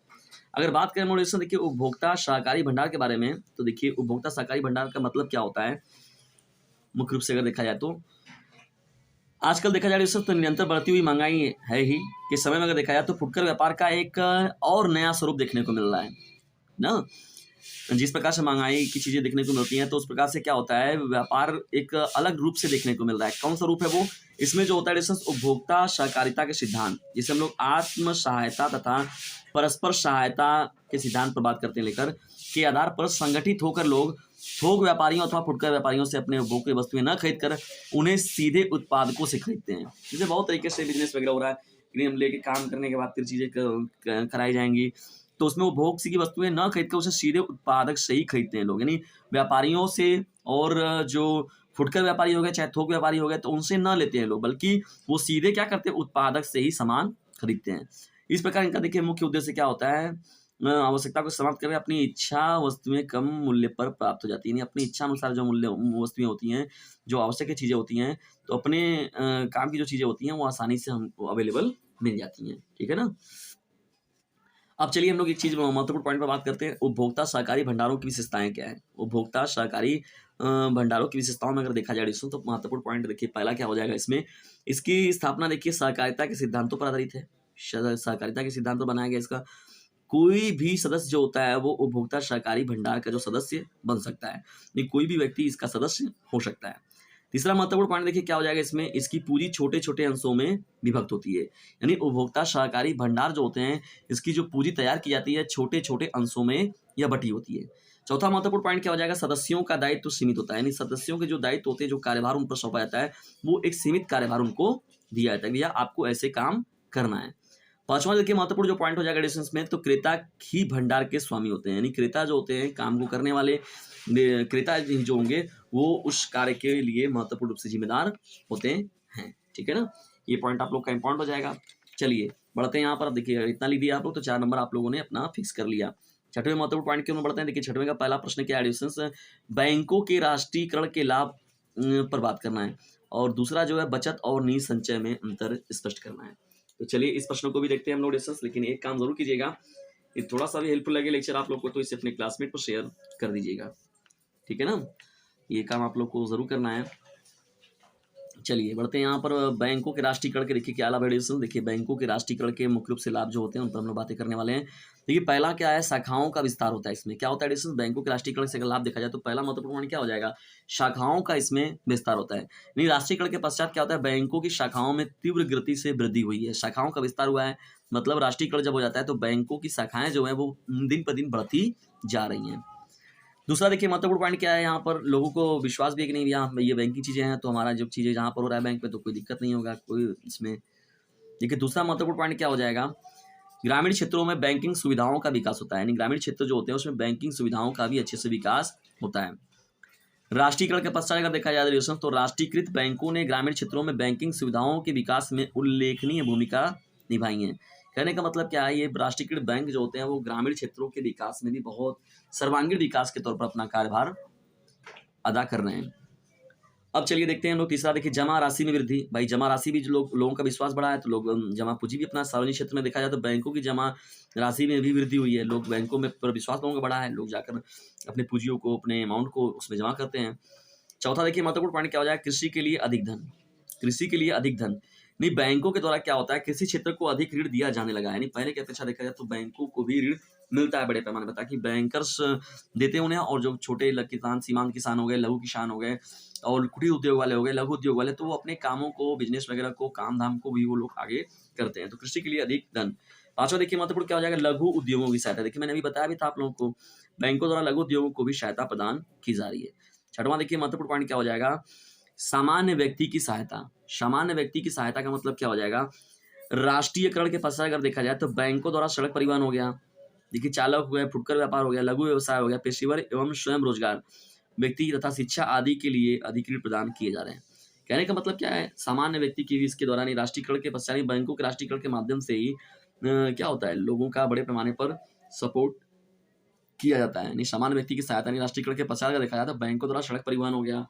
अगर बात करें मोडेशन देखिए उपभोक्ता सहकारी भंडार के बारे में, तो देखिए उपभोक्ता सहकारी भंडार का मतलब क्या होता है मुख्य रूप से अगर देखा जाए तो आजकल देखा जाए तो निरंतर बढ़ती हुई महंगाई है ही के समय में अगर देखा जाए तो फुटकर व्यापार का एक और नया स्वरूप देखने को मिल रहा है ना। जिस प्रकार से महंगाई की चीजें देखने को मिलती हैं तो उस प्रकार से क्या होता है व्यापार एक अलग रूप से देखने को मिल रहा है। कौन सा रूप है वो, इसमें जो होता है उपभोक्ता सहकारिता के सिद्धांत, जिसे हम लोग आत्म सहायता तथा परस्पर सहायता के सिद्धांत पर बात करते हैं लेकर के आधार पर संगठित होकर लोग थोक व्यापारियों अथवा फुटकर व्यापारियों से अपने उपभोग की वस्तुएं न खरीद कर उन्हें सीधे उत्पादकों से खरीदते हैं। जैसे बहुत तरीके से बिजनेस वगैरह हो रहा है, क्रीम लेके काम करने के बाद फिर चीजें कराई जाएंगी तो उसमें उपभोग की वस्तुएं न खरीद कर उसे सीधे उत्पादक से ही खरीदते हैं लोग, यानी व्यापारियों से और जो फुटकर व्यापारी हो गए चाहे थोक व्यापारी हो गए तो उनसे न लेते हैं लोग, बल्कि वो सीधे क्या करते हैं उत्पादक से ही सामान खरीदते हैं। इस प्रकार इनका देखिए मुख्य उद्देश्य क्या होता है, आवश्यकता को समाप्त करके अपनी इच्छा वस्तुएं कम मूल्य पर प्राप्त हो जाती है, यानी अपनी इच्छा अनुसार जो मूल्य वस्तुएं होती हैं, जो आवश्यक चीजें होती हैं, तो अपने काम की जो चीजें होती हैं वो आसानी से हमको अवेलेबल मिल जाती हैं, ठीक है ना। अब चलिए हम लोग एक चीज महत्वपूर्ण पॉइंट पर बात करते हैं, उपभोक्ता सहकारी भंडारों की विशेषताएं क्या है। उपभोक्ता सहकारी भंडारों की विशेषताओं में अगर देखा जाए तो महत्वपूर्ण पॉइंट देखिए पहला क्या हो जाएगा इसमें, इसकी स्थापना देखिए सहकारिता के सिद्धांतों पर आधारित है। सहकारिता के सिद्धांत पर बनाया गया इसका, कोई भी सदस्य जो होता है वो उपभोक्ता सहकारी भंडार का जो सदस्य बन सकता है, नहीं कोई भी व्यक्ति इसका सदस्य हो सकता है। तीसरा महत्वपूर्ण पॉइंट देखिए क्या हो जाएगा इसमें, इसकी पूंजी छोटे छोटे अंशों में विभक्त होती है, यानी उपभोक्ता सहकारी भंडार जो होते हैं इसकी जो पूंजी तैयार की जाती है छोटे छोटे अंशों में यह बटी होती है। चौथा महत्वपूर्ण पॉइंट क्या हो जाएगा, सदस्यों का दायित्व सीमित होता है, यानी सदस्यों के जो दायित्व होते हैं जो कार्यभार उन पर सौंपा जाता है वो एक सीमित कार्यभार उनको दिया जाता है, भैया आपको ऐसे काम करना है। पांचवा देखिए महत्वपूर्ण जो पॉइंट हो जाएगा डिस्टेंस में, तो क्रेता ही भंडार के स्वामी होते हैं, यानी क्रेता जो होते हैं काम को करने वाले क्रेता जो होंगे वो उस कार्य के लिए महत्वपूर्ण रूप से जिम्मेदार होते हैं, ठीक है ना। ये पॉइंट आप लोग का इंपॉर्टेंट हो जाएगा। चलिए बढ़ते हैं यहाँ पर, देखिए इतना लिख दिया आप लोग तो 4 नंबर आप लोगों ने अपना फिक्स कर लिया। छठवें महत्वपूर्ण पॉइंट के ऊपर बढ़ते हैं। देखिए छठवें का पहला प्रश्न क्या है, बैंकों के राष्ट्रीयकरण के लाभ पर बात करना है, और दूसरा जो है बचत और निजी संचय में अंतर स्पष्ट करना है। तो चलिए इस प्रश्न को भी देखते हैं हम लोग डिस्कस, लेकिन एक काम जरूर कीजिएगा, ये थोड़ा सा भी हेल्पफुल लगे लेक्चर आप लोग को तो इसे अपने क्लासमेट को शेयर कर दीजिएगा, ठीक है ना। ये काम आप लोग को जरूर करना है, चलिए बढ़ते हैं यहाँ पर बैंकों के राष्ट्रीयकरण के देखिए क्या लाभ है एडिशन। देखिए बैंकों के राष्ट्रीयकरण के मुख्य रूप से लाभ जो होते हैं उन पर हम लोग बातें करने वाले हैं। देखिए पहला क्या है, शाखाओं का विस्तार होता है। इसमें क्या होता है एडिशन, बैंकों के राष्ट्रीयकरण से अगर लाभ देखा जाए तो पहला महत्वपूर्ण क्या हो जाएगा, शाखाओं का इसमें विस्तार होता है। यानी राष्ट्रीयकरण के पश्चात क्या होता है, बैंकों की शाखाओं में तीव्र गति से वृद्धि हुई है, शाखाओं का विस्तार हुआ है। मतलब राष्ट्रीयकरण जब हो जाता है तो बैंकों की शाखाएं जो है वो दिन पर दिन बढ़ती जा रही हैं। दूसरा देखिए महत्वपूर्ण पॉइंट क्या है, यहाँ पर लोगों को विश्वास भी है कि नहीं भैया ये बैंक की चीज़ें हैं तो हमारा जो चीज़ें जहाँ पर हो रहा है बैंक में तो कोई दिक्कत नहीं होगा कोई इसमें। देखिए दूसरा महत्वपूर्ण पॉइंट क्या हो जाएगा, ग्रामीण क्षेत्रों में बैंकिंग सुविधाओं का विकास होता है। यानी ग्रामीण क्षेत्र जो होते हैं उसमें बैंकिंग सुविधाओं का भी अच्छे से विकास होता है। राष्ट्रीयकरण के पश्चात अगर देखा जाए तो राष्ट्रीयकृत बैंकों ने ग्रामीण क्षेत्रों में बैंकिंग सुविधाओं के विकास में उल्लेखनीय भूमिका निभाई है। कहने का मतलब क्या है, ये राष्ट्रीयकृत बैंक जो होते हैं वो ग्रामीण क्षेत्रों के विकास में भी बहुत सर्वांगीण विकास के तौर पर अपना कार्यभार अदा कर रहे हैं। अब चलिए देखते हैं हम लोग तीसरा। देखिए जमा राशि में वृद्धि। भाई जमा राशि भी जो लोगों का विश्वास बढ़ा है तो लोग जमा पूंजी भी अपना सार्वजनिक क्षेत्र में देखा जाए तो बैंकों की जमा राशि में भी वृद्धि हुई है। लोग बैंकों में पर विश्वास लोगों का बढ़ा है, लोग जाकर अपने पूंजियों को अपने अमाउंट को उसमें जमा करते हैं। चौथा देखिए महत्वपूर्ण पॉइंट क्या हो जाएगा, कृषि के लिए अधिक धन। कृषि के लिए अधिक धन नहीं, बैंकों के द्वारा क्या होता है, कृषि क्षेत्र को अधिक ऋण दिया जाने लगा है। यानी पहले की अपेक्षा देखा जाए तो बैंकों को भी ऋण मिलता है बड़े पैमाने पर, ताकि बैंकर्स देते उन्हें और जो छोटे किसान, सीमांत किसान हो गए, लघु किसान हो गए और कुटीर उद्योग वाले हो गए, लघु उद्योग वाले, तो वो अपने कामों को, बिजनेस वगैरह को, काम धाम को भी वो लोग आगे करते हैं। तो कृषि के लिए अधिक धन। पांचवा देखिए महत्वपूर्ण क्या हो जाएगा, लघु उद्योगों की सहायता। देखिए मैंने अभी बताया भी था आप लोगों को, बैंकों द्वारा लघु उद्योगों को भी सहायता प्रदान की जा रही है। छठवां देखिए महत्वपूर्ण पॉइंट क्या हो जाएगा, सामान्य व्यक्ति की सहायता। सामान्य व्यक्ति की सहायता का मतलब क्या हो जाएगा, राष्ट्रीयकरण के पश्चात अगर देखा जाए तो बैंकों द्वारा सड़क परिवहन हो गया, देखिए चालक हो गया, फुटकर व्यापार हो गया, लघु व्यवसाय हो गया, पेशेवर एवं स्वयं रोजगार व्यक्ति तथा शिक्षा आदि के लिए अधिक ऋण प्रदान किए जा रहे हैं। कहने का मतलब क्या है, सामान्य व्यक्ति की भी इसके दौरान ही राष्ट्रीयकरण के पश्चात बैंकों के राष्ट्रीयकरण के माध्यम से ही क्या होता है, लोगों का बड़े पैमाने पर सपोर्ट किया जाता है। यानी सामान्य व्यक्ति की सहायता नहीं, राष्ट्रीयकरण के पश्चात अगर देखा जाए तो बैंकों द्वारा सड़क परिवहन हो गया,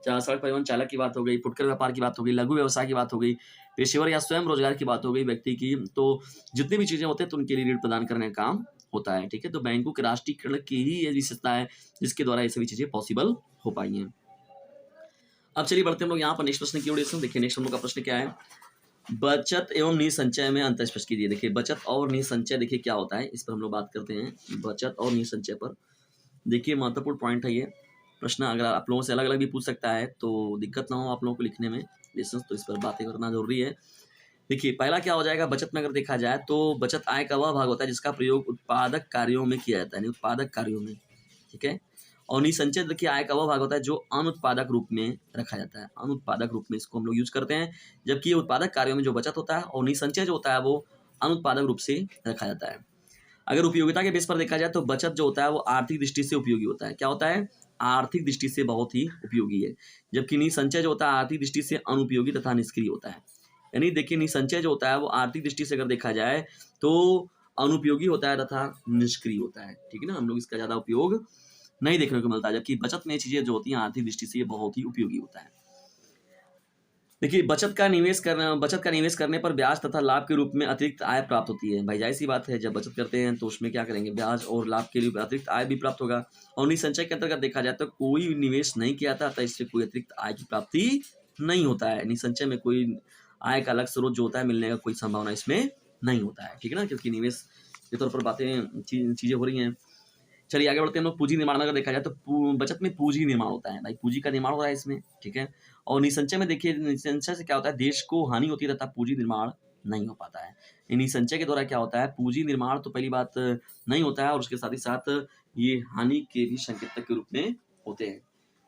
सड़क परिवहन चालक की बात हो गई, फुटकर व्यापार की बात हो गई, लघु व्यवसाय की बात हो गई, पेशेवर या स्वयं रोजगार की बात हो गई व्यक्ति की, तो जितनी भी चीजें होते हैं तो उनके लिए ऋण प्रदान करने का काम होता है। ठीक है, तो बैंकों के राष्ट्रीयकरण की ही ये विशेषता है जिसके द्वारा ये सभी चीजें पॉसिबल हो पाई हैं। अब चलिए बढ़ते हम लोग यहाँ पर नेक्स्ट प्रश्न की ओर। देखिए नेक्स्ट हम लोग का प्रश्न क्या है, बचत एवं निसंचय में अंतर स्पष्ट कीजिए। देखिए बचत और निसंचय देखिए क्या होता है, इस पर हम लोग बात करते हैं। बचत और निसंचय पर देखिए महत्वपूर्ण पॉइंट है ये प्रश्न, अगर आप लोगों से अलग अलग भी पूछ सकता है तो दिक्कत ना हो आप लोगों को लिखने में लेसन, तो इस पर बातें करना जरूरी है। देखिए पहला क्या हो जाएगा, बचत में अगर देखा जाए तो बचत आय का वह भाग होता है जिसका प्रयोग उत्पादक कार्यों में किया जाता है, उत्पादक कार्यों में। ठीक है, और निसंचय देखिए आय का वह भाग होता है जो अनुत्पादक रूप में रखा जाता है, अनुत्पादक रूप में इसको हम लोग यूज करते हैं। जबकि ये उत्पादक कार्यों में जो बचत होता है और निसंचय जो होता है वो अनुत्पादक रूप से रखा जाता है। अगर उपयोगिता के बेस पर देखा जाए तो बचत जो होता है वो आर्थिक दृष्टि से उपयोगी होता है। क्या होता है, आर्थिक दृष्टि से बहुत ही उपयोगी है। जबकि निसंचय जो होता है आर्थिक दृष्टि से अनुपयोगी तथा निष्क्रिय होता है। यानी देखिए निसंचय जो होता है वो आर्थिक दृष्टि से अगर देखा जाए तो अनुपयोगी होता है तथा निष्क्रिय होता है। ठीक है ना, हम लोग इसका ज्यादा उपयोग नहीं देखने को मिलता है। जबकि बचत में चीजें जो होती हैं आर्थिक दृष्टि से ये बहुत ही उपयोगी होता है। देखिए बचत का निवेश करने पर ब्याज तथा लाभ के रूप में अतिरिक्त आय प्राप्त होती है। भाई जाहिर सी बात है, जब बचत करते हैं तो उसमें क्या करेंगे, ब्याज और लाभ के लिए अतिरिक्त आय भी प्राप्त होगा। और निसंचय के अंतर्गत देखा जाए तो कोई निवेश नहीं किया था तो इससे कोई अतिरिक्त आय की प्राप्ति नहीं होता है। निसंचय में कोई आय का अलग स्रोत जो होता है मिलने का कोई संभावना इसमें नहीं होता है। ठीक है ना, क्योंकि निवेश के तौर पर बातें चीजें हो रही हैं। चलिए आगे बढ़ते हैं हम लोग। पूंजी निर्माण अगर देखा जाए तो बचत में पूंजी निर्माण होता है, भाई पूंजी का निर्माण हो रहा है इसमें। ठीक है, और निसंचय में देखिए, निसंचय से क्या होता है, देश को हानि होती है तथा पूंजी निर्माण नहीं हो पाता है। निसंचय के द्वारा क्या होता है, पूंजी निर्माण तो पहली बात नहीं होता है और उसके साथ ही साथ ये हानि के भी संकेतक के रूप में होते हैं।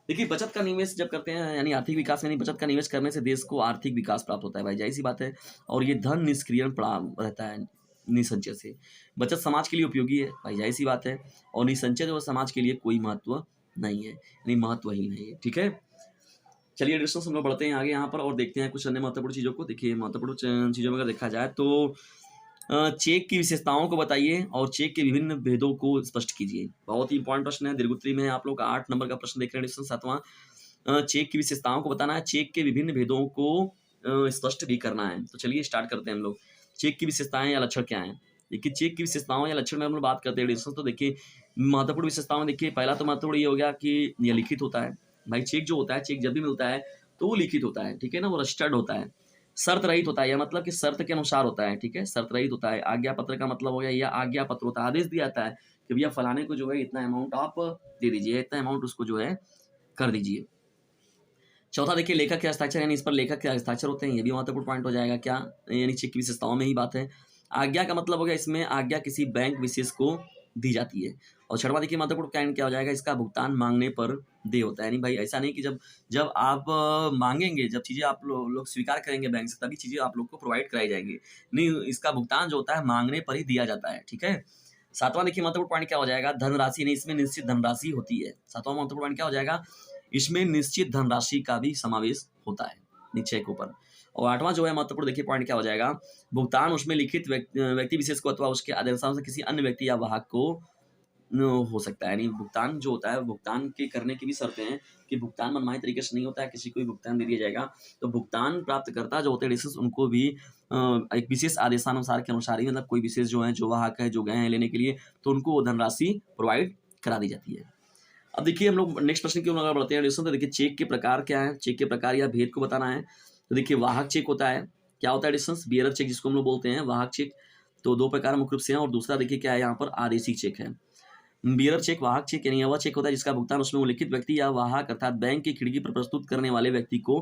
देखिए बचत का निवेश जब करते हैं यानी आर्थिक विकास में, बचत का निवेश करने से देश को आर्थिक विकास प्राप्त होता है, भाई जाहिर सी बात है। और ये धन निष्क्रियण रहता है निसंचय से। बचत समाज के लिए उपयोगी है, भाई जाहिर सी बात है। और निसंचय जो समाज के लिए कोई महत्व नहीं है, यानी महत्वहीन है ये। ठीक है, चलिए डिस्कशन हम लोग बढ़ते हैं आगे यहाँ पर और देखते हैं कुछ अन्य महत्वपूर्ण चीज़ों को। देखिए महत्वपूर्ण चीज़ों में अगर देखा जाए तो चेक की विशेषताओं को बताइए और चेक के विभिन्न भेदों को स्पष्ट कीजिए। बहुत ही इंपॉर्टेंट प्रश्न है, दीर्घोत्तरी में आप लोग 8 नंबर का प्रश्न देख रहे हैं। 7वां चेक की विशेषताओं को बताना है, चेक के विभिन्न भेदों को स्पष्ट भी करना है। तो चलिए स्टार्ट करते हैं हम लोग। चेक की विशेषताएं या लक्षण क्या है। देखिए चेक की विशेषताओं या लक्षण में हम लोग बात करते हैं तो देखिए महत्वपूर्ण विशेषताओं में देखिए पहला तो महत्वपूर्ण ये हो गया कि यह लिखित होता है। भाई चेक जो होता है, चेक जब भी मिलता है तो वो लिखित होता है, ठीक है ना, वो रजिस्टर्ड होता है। शर्त रहित होता है, या मतलब कि शर्त के अनुसार होता है, ठीक है, शर्त रहित होता है। आज्ञा पत्र का मतलब हो गया, या आज्ञा पत्र होता है, आदेश दिया जाता है कि भैया फलाने को जो है इतना अमाउंट आप दे दीजिए, इतना अमाउंट उसको जो है कर दीजिए। चौथा देखिए लेखक के हस्ताक्षर, यानी इस पर लेखक के हस्ताक्षर होते हैं, ये भी महत्वपूर्ण पॉइंट हो जाएगा। क्या, यानी चेक की विशेषताओं में ही बात है। आज्ञा का मतलब हो गया, इसमें आज्ञा किसी बैंक विशेष को दी जाती है। और छठवां देखिए महत्वपूर्ण पॉइंट क्या हो जाएगा, इसका भुगतान मांगने पर दे होता है। यानी भाई ऐसा नहीं कि जब जब आप मांगेंगे, जब चीज़ें आप लोग स्वीकार करेंगे बैंक से, तभी चीज़ें आप लोग को प्रोवाइड कराई जाएंगी। नहीं, इसका भुगतान जो होता है मांगने पर ही दिया जाता है, ठीक है। सातवां देखिए महत्वपूर्ण पॉइंट क्या हो जाएगा, धनराशि, नहीं इसमें निश्चित धनराशि होती है। सातवां महत्वपूर्ण पॉइंट क्या हो जाएगा, इसमें निश्चित धनराशि का भी समावेश होता है निश्चय के ऊपर। और आठवां जो है महत्वपूर्ण देखिए पॉइंट क्या हो जाएगा, भुगतान उसमें लिखित व्यक्ति विशेष को अथवा उसके आदेशानुसार से किसी अन्य व्यक्ति या वाहक को हो सकता है। यानी भुगतान जो होता है, भुगतान के करने की भी शर्तें हैं कि भुगतान मनमाने तरीके से नहीं होता है, किसी को भी भुगतान दे दिया जाएगा। तो भुगतान प्राप्तकर्ता जो होते हैं डिसेस, उनको भी एक विशेष आदेशानुसार के अनुसार ही, मतलब कोई विशेष जो है, जो वाहक है, जो गए हैं लेने के लिए, तो उनको वो धनराशि प्रोवाइड करा दी जाती है। अब देखिए हम लोग नेक्स्ट प्रश्न की ओर अगर बढ़ते हैं तो देखिए चेक के प्रकार क्या है, चेक के प्रकार या भेद को बताना है। तो देखिए वाहक चेक होता है, क्या होता है डिस्टेंस, बियरर चेक जिसको हम लोग बोलते हैं, वाहक चेक। तो दो प्रकार मुख्य रूप से हैं। और दूसरा देखिए क्या है यहाँ पर, आदेशिक चेक है। बियरर चेक, वाहक चेक, यानी वह चेक होता है जिसका भुगतान उसमें उल्लिखित व्यक्ति या वाहक अर्थात बैंक की खिड़की पर प्रस्तुत करने वाले व्यक्ति को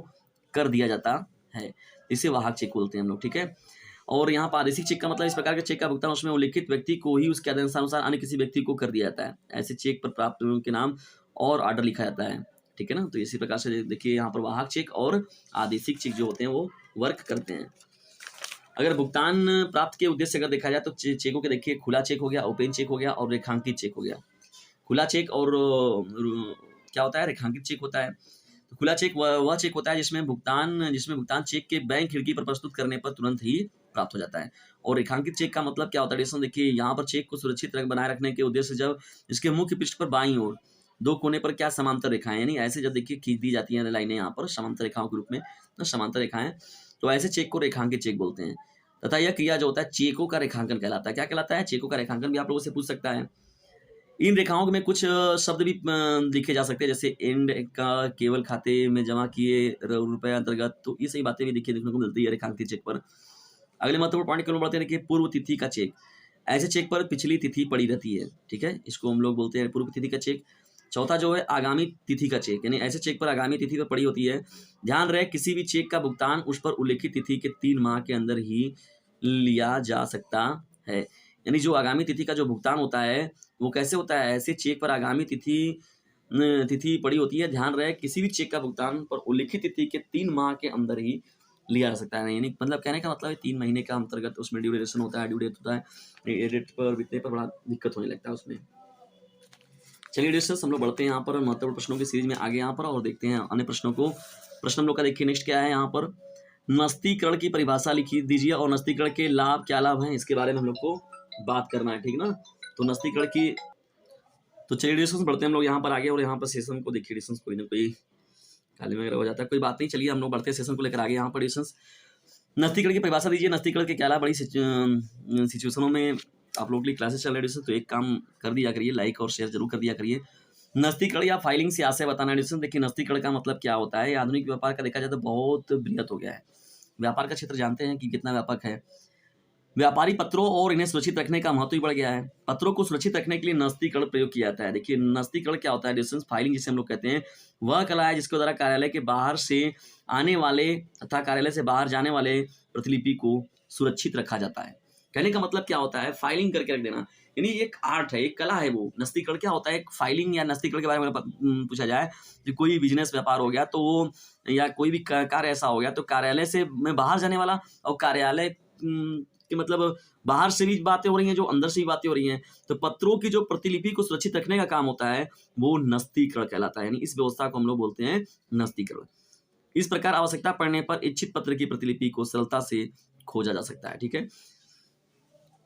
कर दिया जाता है, इसे वाहक चेक बोलते हैं हम लोग, ठीक है। और यहाँ पर आदेशिक चेक का मतलब इस प्रकार के चेक का भुगतान उसमें उल्लिखित व्यक्ति को ही उसके आदेशानुसार अन्य किसी व्यक्ति को कर दिया जाता है। ऐसे चेक पर प्राप्त के नाम और ऑर्डर लिखा जाता है, ठीक है ना। तो इसी प्रकार से देखिए यहाँ पर वाहक चेक और आदेशिक चेक जो होते हैं वो वर्क करते हैं। अगर भुगतान प्राप्त के उद्देश्य से अगर देखा जाए तो चेकों के देखिए खुला चेक हो गया, ओपन चेक हो गया और रेखांकित चेक हो गया। खुला चेक और क्या होता है, रेखांकित चेक होता है। तो खुला चेक वह चेक होता है जिसमें भुगतान चेक के बैंक खिड़की पर प्रस्तुत करने पर तुरंत ही प्राप्त हो जाता है। और रेखांकित चेक का मतलब क्या होता है, देखिए यहाँ पर चेक को सुरक्षित बनाए रखने के उद्देश्य से जब इसके मुख्य पृष्ठ पर बाईं ओर दो कोने पर क्या समांतर रेखाएं, यानी ऐसे जब देखिए खींच दी जाती हैं लाइनें यहाँ पर समांतर रेखाओं के रूप में, तो समांतर रेखाएं, तो ऐसे चेक को रेखांकित चेक बोलते हैं। तथा यह क्रिया जो होता है चेकों का रेखांकन कहलाता है। क्या कहलाता है, चेकों का रेखांकन भी आप लोगों से पूछ सकता है। इन रेखाओं में कुछ शब्द भी लिखे जा सकते हैं, जैसे एंड का केवल खाते में जमा किए रुपए अंतर्गत, तो ये सही बातें भी देखने को मिलती है रेखांकित चेक पर। अगले महत्वपूर्ण पॉइंट की ओर बढ़ते हैं, देखिए पूर्व तिथि का चेक। ऐसे चेक पर पिछली तिथि पड़ी रहती है, ठीक है, इसको हम लोग बोलते हैं पूर्व तिथि का चेक। चौथा जो है आगामी तिथि का चेक, यानी ऐसे चेक पर आगामी तिथि पर पड़ी होती है। ध्यान रहे किसी भी चेक का भुगतान उस पर उल्लिखित तिथि के 3 माह के अंदर ही लिया जा सकता है। यानी जो आगामी तिथि का जो भुगतान होता है वो कैसे होता है, ऐसे चेक पर आगामी तिथि पड़ी होती है। ध्यान रहे किसी भी चेक का भुगतान पर उल्लिखित तिथि के 3 माह के अंदर ही लिया जा सकता है। यानी मतलब कहने का मतलब है 3 महीने का अंतर्गत उसमें ड्यूरेशन होता है, ड्यू डेट होता है, डेट पर बीतने पर बड़ा दिक्कत होने लगता है उसमें। चलिए डिस्कस हम लोग बढ़ते हैं यहाँ पर महत्वपूर्ण प्रश्नों की सीरीज में आगे यहाँ पर, और देखते हैं अन्य प्रश्नों को। प्रश्न हम लोग का देखिए नेक्स्ट क्या है यहाँ पर, नस्तीकरण की परिभाषा लिखी दीजिए और नस्तीकरण के लाभ क्या लाभ हैं इसके बारे में हम लोग को बात करना है, ठीक ना। तो नस्तीकरण की, तो चलिए डिस्कस बढ़ते हैं हम लोग यहाँ पर आगे, और यहाँ पर सेशन को देखिए डिस्कस कोई ना कोई खाली में हो जाता है, कोई बात नहीं। चलिए हम लोग बढ़ते हैं सेशन को लेकर आगे यहाँ पर डिस्कस। नस्तीकरण की परिभाषा दीजिए, नस्तीकरण के क्या लाभ, बड़ी सिचुएशनों में आप लोगों के लिए क्लासेस चल रहे हैं, तो एक काम कर दिया करिए, लाइक और शेयर जरूर कर दिया करिए। नस्तीकरण या फाइलिंग से आशय बताना है। देखिए नस्तीकरण का मतलब क्या होता है, आधुनिक व्यापार का देखा जाए तो बहुत बृहत हो गया है। व्यापार का क्षेत्र जानते हैं कि कितना व्यापक है। व्यापारी पत्रों और इन्हें सुरक्षित रखने का महत्व भी बढ़ गया है। पत्रों को सुरक्षित रखने के लिए नस्तीकरण प्रयोग किया जाता है। देखिए नस्तीकरण क्या होता है, डिस्टेंस फाइलिंग जिसे हम लोग कहते हैं, वह कला है जिसके द्वारा कार्यालय के बाहर से आने वाले तथा कार्यालय से बाहर जाने वाले प्रतिलिपि को सुरक्षित रखा जाता है। कहने का मतलब क्या होता है, फाइलिंग करके रख देना, यानी एक आर्ट है, एक कला है वो। नस्तीकरण क्या होता है, एक फाइलिंग या नस्तीकरण के बारे में पूछा जाए कि कोई बिजनेस व्यापार हो गया तो वो, या कोई भी कार्य ऐसा हो गया तो कार्यालय से में बाहर जाने वाला, और कार्यालय कि मतलब बाहर से भी बातें हो रही हैं, जो अंदर से भी बातें हो रही हैं, तो पत्रों की जो प्रतिलिपि को सुरक्षित रखने का काम होता है वो नस्तीकरण कहलाता है। यानी इस व्यवस्था को हम लोग बोलते हैं नस्तीकरण। इस प्रकार आवश्यकता पड़ने पर इच्छित पत्र की प्रतिलिपि को सरलता से खोजा जा सकता है, ठीक है।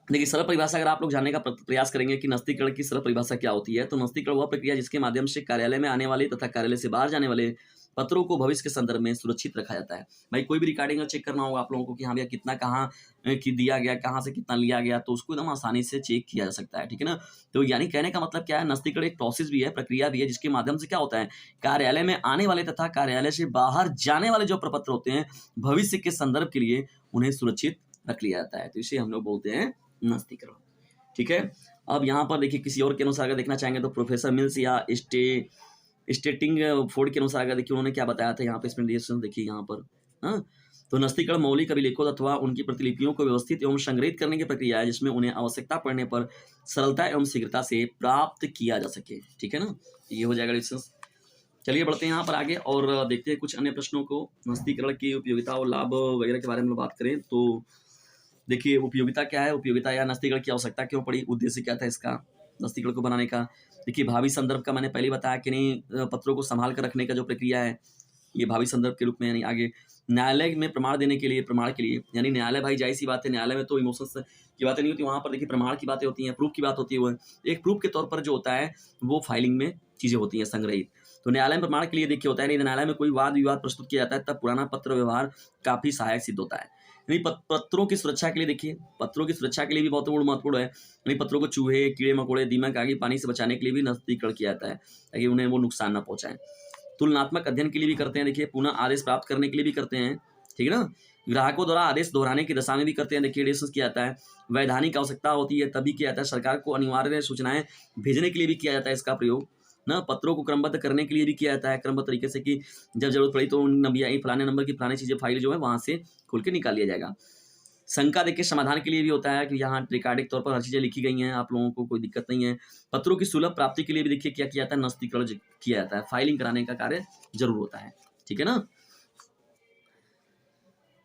देखिए सरल परिभाषा अगर आप लोग जानने का प्रयास करेंगे कि नस्तीकरण की सरल परिभाषा क्या होती है, तो नस्तीकरण वह प्रक्रिया जिसके माध्यम से कार्यालय में आने वाले तथा कार्यालय से बाहर जाने वाले पत्रों को भविष्य के संदर्भ में सुरक्षित रखा जाता है। भाई कोई भी रिकॉर्डिंग चेक करना होगा आप लोगों को कि हाँ भैया कितना कहाँ कि दिया गया, कहाँ से कितना लिया गया, तो उसको एकदम आसानी से चेक किया जा सकता है, ठीक है ना। तो यानी कहने का मतलब क्या है, नस्तीकरण एक प्रोसेस भी है, प्रक्रिया भी है, जिसके माध्यम से क्या होता है, कार्यालय में आने वाले तथा कार्यालय से बाहर जाने वाले जो प्रपत्र होते हैं भविष्य के संदर्भ के लिए उन्हें सुरक्षित रख लिया जाता है। तो इसे हम लोग बोलते हैं नस्तीकरण, ठीक है। अब यहाँ पर देखिए किसी और के अनुसार अगर देखना चाहेंगे तो प्रोफेसर मिल्स या स्टेटिंग फोर्ड के अनुसार अगर देखिए उन्होंने क्या बताया था यहाँ पे, इसमें देखिए यहाँ पर, हाँ। तो नस्तीकरण मौलिक अभिलेखों अथवा उनकी प्रतिलिपियों को व्यवस्थित एवं संग्रहित करने की प्रक्रिया है, जिसमें उन्हें आवश्यकता पड़ने पर सरलता एवं शीघ्रता से प्राप्त किया जा सके, ठीक है ना। ये हो जाएगा डिस्कस। चलिए बढ़ते हैं यहाँ पर आगे और देखते हैं कुछ अन्य प्रश्नों को। नस्तीकरण की उपयोगिता और लाभ वगैरह के बारे में बात करें तो देखिए उपयोगिता क्या है, उपयोगिता या नस्तीकरण की आवश्यकता क्यों पड़ी, उद्देश्य क्या था इसका नस्तीकरण को बनाने का। देखिए भावी संदर्भ का मैंने पहले बताया कि नहीं, पत्रों को संभाल कर रखने का जो प्रक्रिया है ये भावी संदर्भ के रूप में, यानी आगे न्यायालय में प्रमाण देने के लिए, प्रमाण के लिए, यानी न्यायालय भाई जाहिर सी बात है, न्यायालय में तो इमोशंस की बातें नहीं होती, वहाँ पर देखिए प्रमाण की बातें होती हैं, प्रूफ की बात होती है। वो एक प्रूफ के तौर पर जो होता है वो फाइलिंग में चीज़ें होती हैं संग्रहित। तो न्यायालय में प्रमाण के लिए देखिए होता है, नहीं न्यायालय में कोई वाद विवाद प्रस्तुत किया जाता है तब पुराना पत्र व्यवहार काफ़ी सहायक सिद्ध होता है। यानी पत्रों की सुरक्षा के लिए देखिए, पत्रों की सुरक्षा के लिए भी बहुत महत्वपूर्ण है, यानी पत्रों को चूहे, कीड़े मकोड़े, दीमक आदि पानी से बचाने के लिए भी नस्तीकरण किया जाता है ताकि उन्हें वो नुकसान ना पहुंचाएं। तुलनात्मक अध्ययन के लिए भी करते हैं, देखिए पुनः आदेश प्राप्त करने के लिए भी करते हैं, ठीक है ना। ग्राहकों द्वारा आदेश दोहराने की दशा में भी करते हैं, देखिए डिस्कस किया जाता है। वैधानिक आवश्यकता होती है तभी किया जाता है, सरकार को अनिवार्य सूचनाएं भेजने के लिए भी किया जाता है इसका प्रयोग ना। पत्रों को क्रमबद्ध करने के लिए भी किया जाता है क्रमबद्ध तरीके से, कि जब जरूरत पड़ी तो फलाने नंबर की फलानी चीजें फाइल जो है वहां से खोल के निकाल लिया जाएगा। शंका देखिए समाधान के लिए भी होता है कि यहाँ रिकॉर्डिक तौर पर हर चीजें लिखी गई हैं, आप लोगों को कोई दिक्कत नहीं है। पत्रों की सुलभ प्राप्ति के लिए भी देखिए क्या किया जाता है, नस्तीकरण किया जाता है, फाइलिंग कराने का कार्य जरूर होता है, ठीक है ना।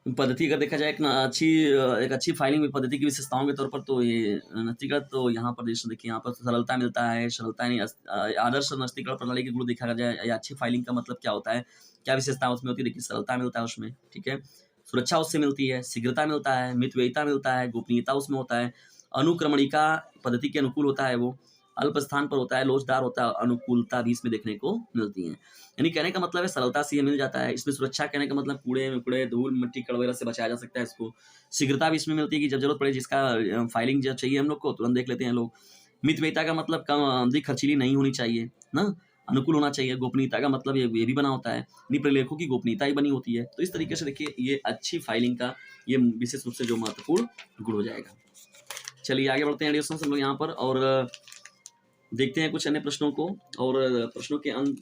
पद्धति अगर देखा जाए एक अच्छी फाइलिंग पद्धति की विशेषताओं के तौर पर तो ये नस्तीकरण, तो यहाँ पर देखिए यहाँ पर सरलता मिलता है, सरलता नहीं, आदर्श नस्तीकरण प्रणाली के गुण देखा जाए या अच्छी फाइलिंग का मतलब क्या होता है, क्या विशेषता उसमें होती है, देखिए सरलता मिलता है उसमें, ठीक है। सुरक्षा उससे मिलती है, शीघ्रता मिलता है, मितव्ययिता मिलता है, गोपनीयता उसमें होता है, अनुक्रमणिका पद्धति के अनुकूल होता है, वो अल्प स्थान पर होता है, लोचदार होता है, अनुकूलता भी इसमें देखने को मिलती है। यानी कहने का मतलब है सरलता से ये मिल जाता है। इसमें सुरक्षा कहने का मतलब कूड़े धूल मिट्टी कण वगैरह से बचाया जा सकता है इसको। शीघ्रता भी इसमें मिलती है कि जब जरूरत पड़े जिसका फाइलिंग जब चाहिए हम लोग को तुरंत देख लेते हैं लोग। मितव्ययिता का मतलब कम अधिक खर्चीली नहीं होनी चाहिए ना, अनुकूल होना चाहिए। गोपनीयता का मतलब ये भी बना होता है, प्रलेखों की गोपनीयता ही बनी होती है। तो इस तरीके से देखिए ये अच्छी फाइलिंग का ये विशेष रूप से जो महत्वपूर्ण गुण हो जाएगा। चलिए आगे बढ़ते हैं एडिशन हम लोग यहाँ पर और देखते हैं कुछ अन्य प्रश्नों को। और प्रश्नों के अंत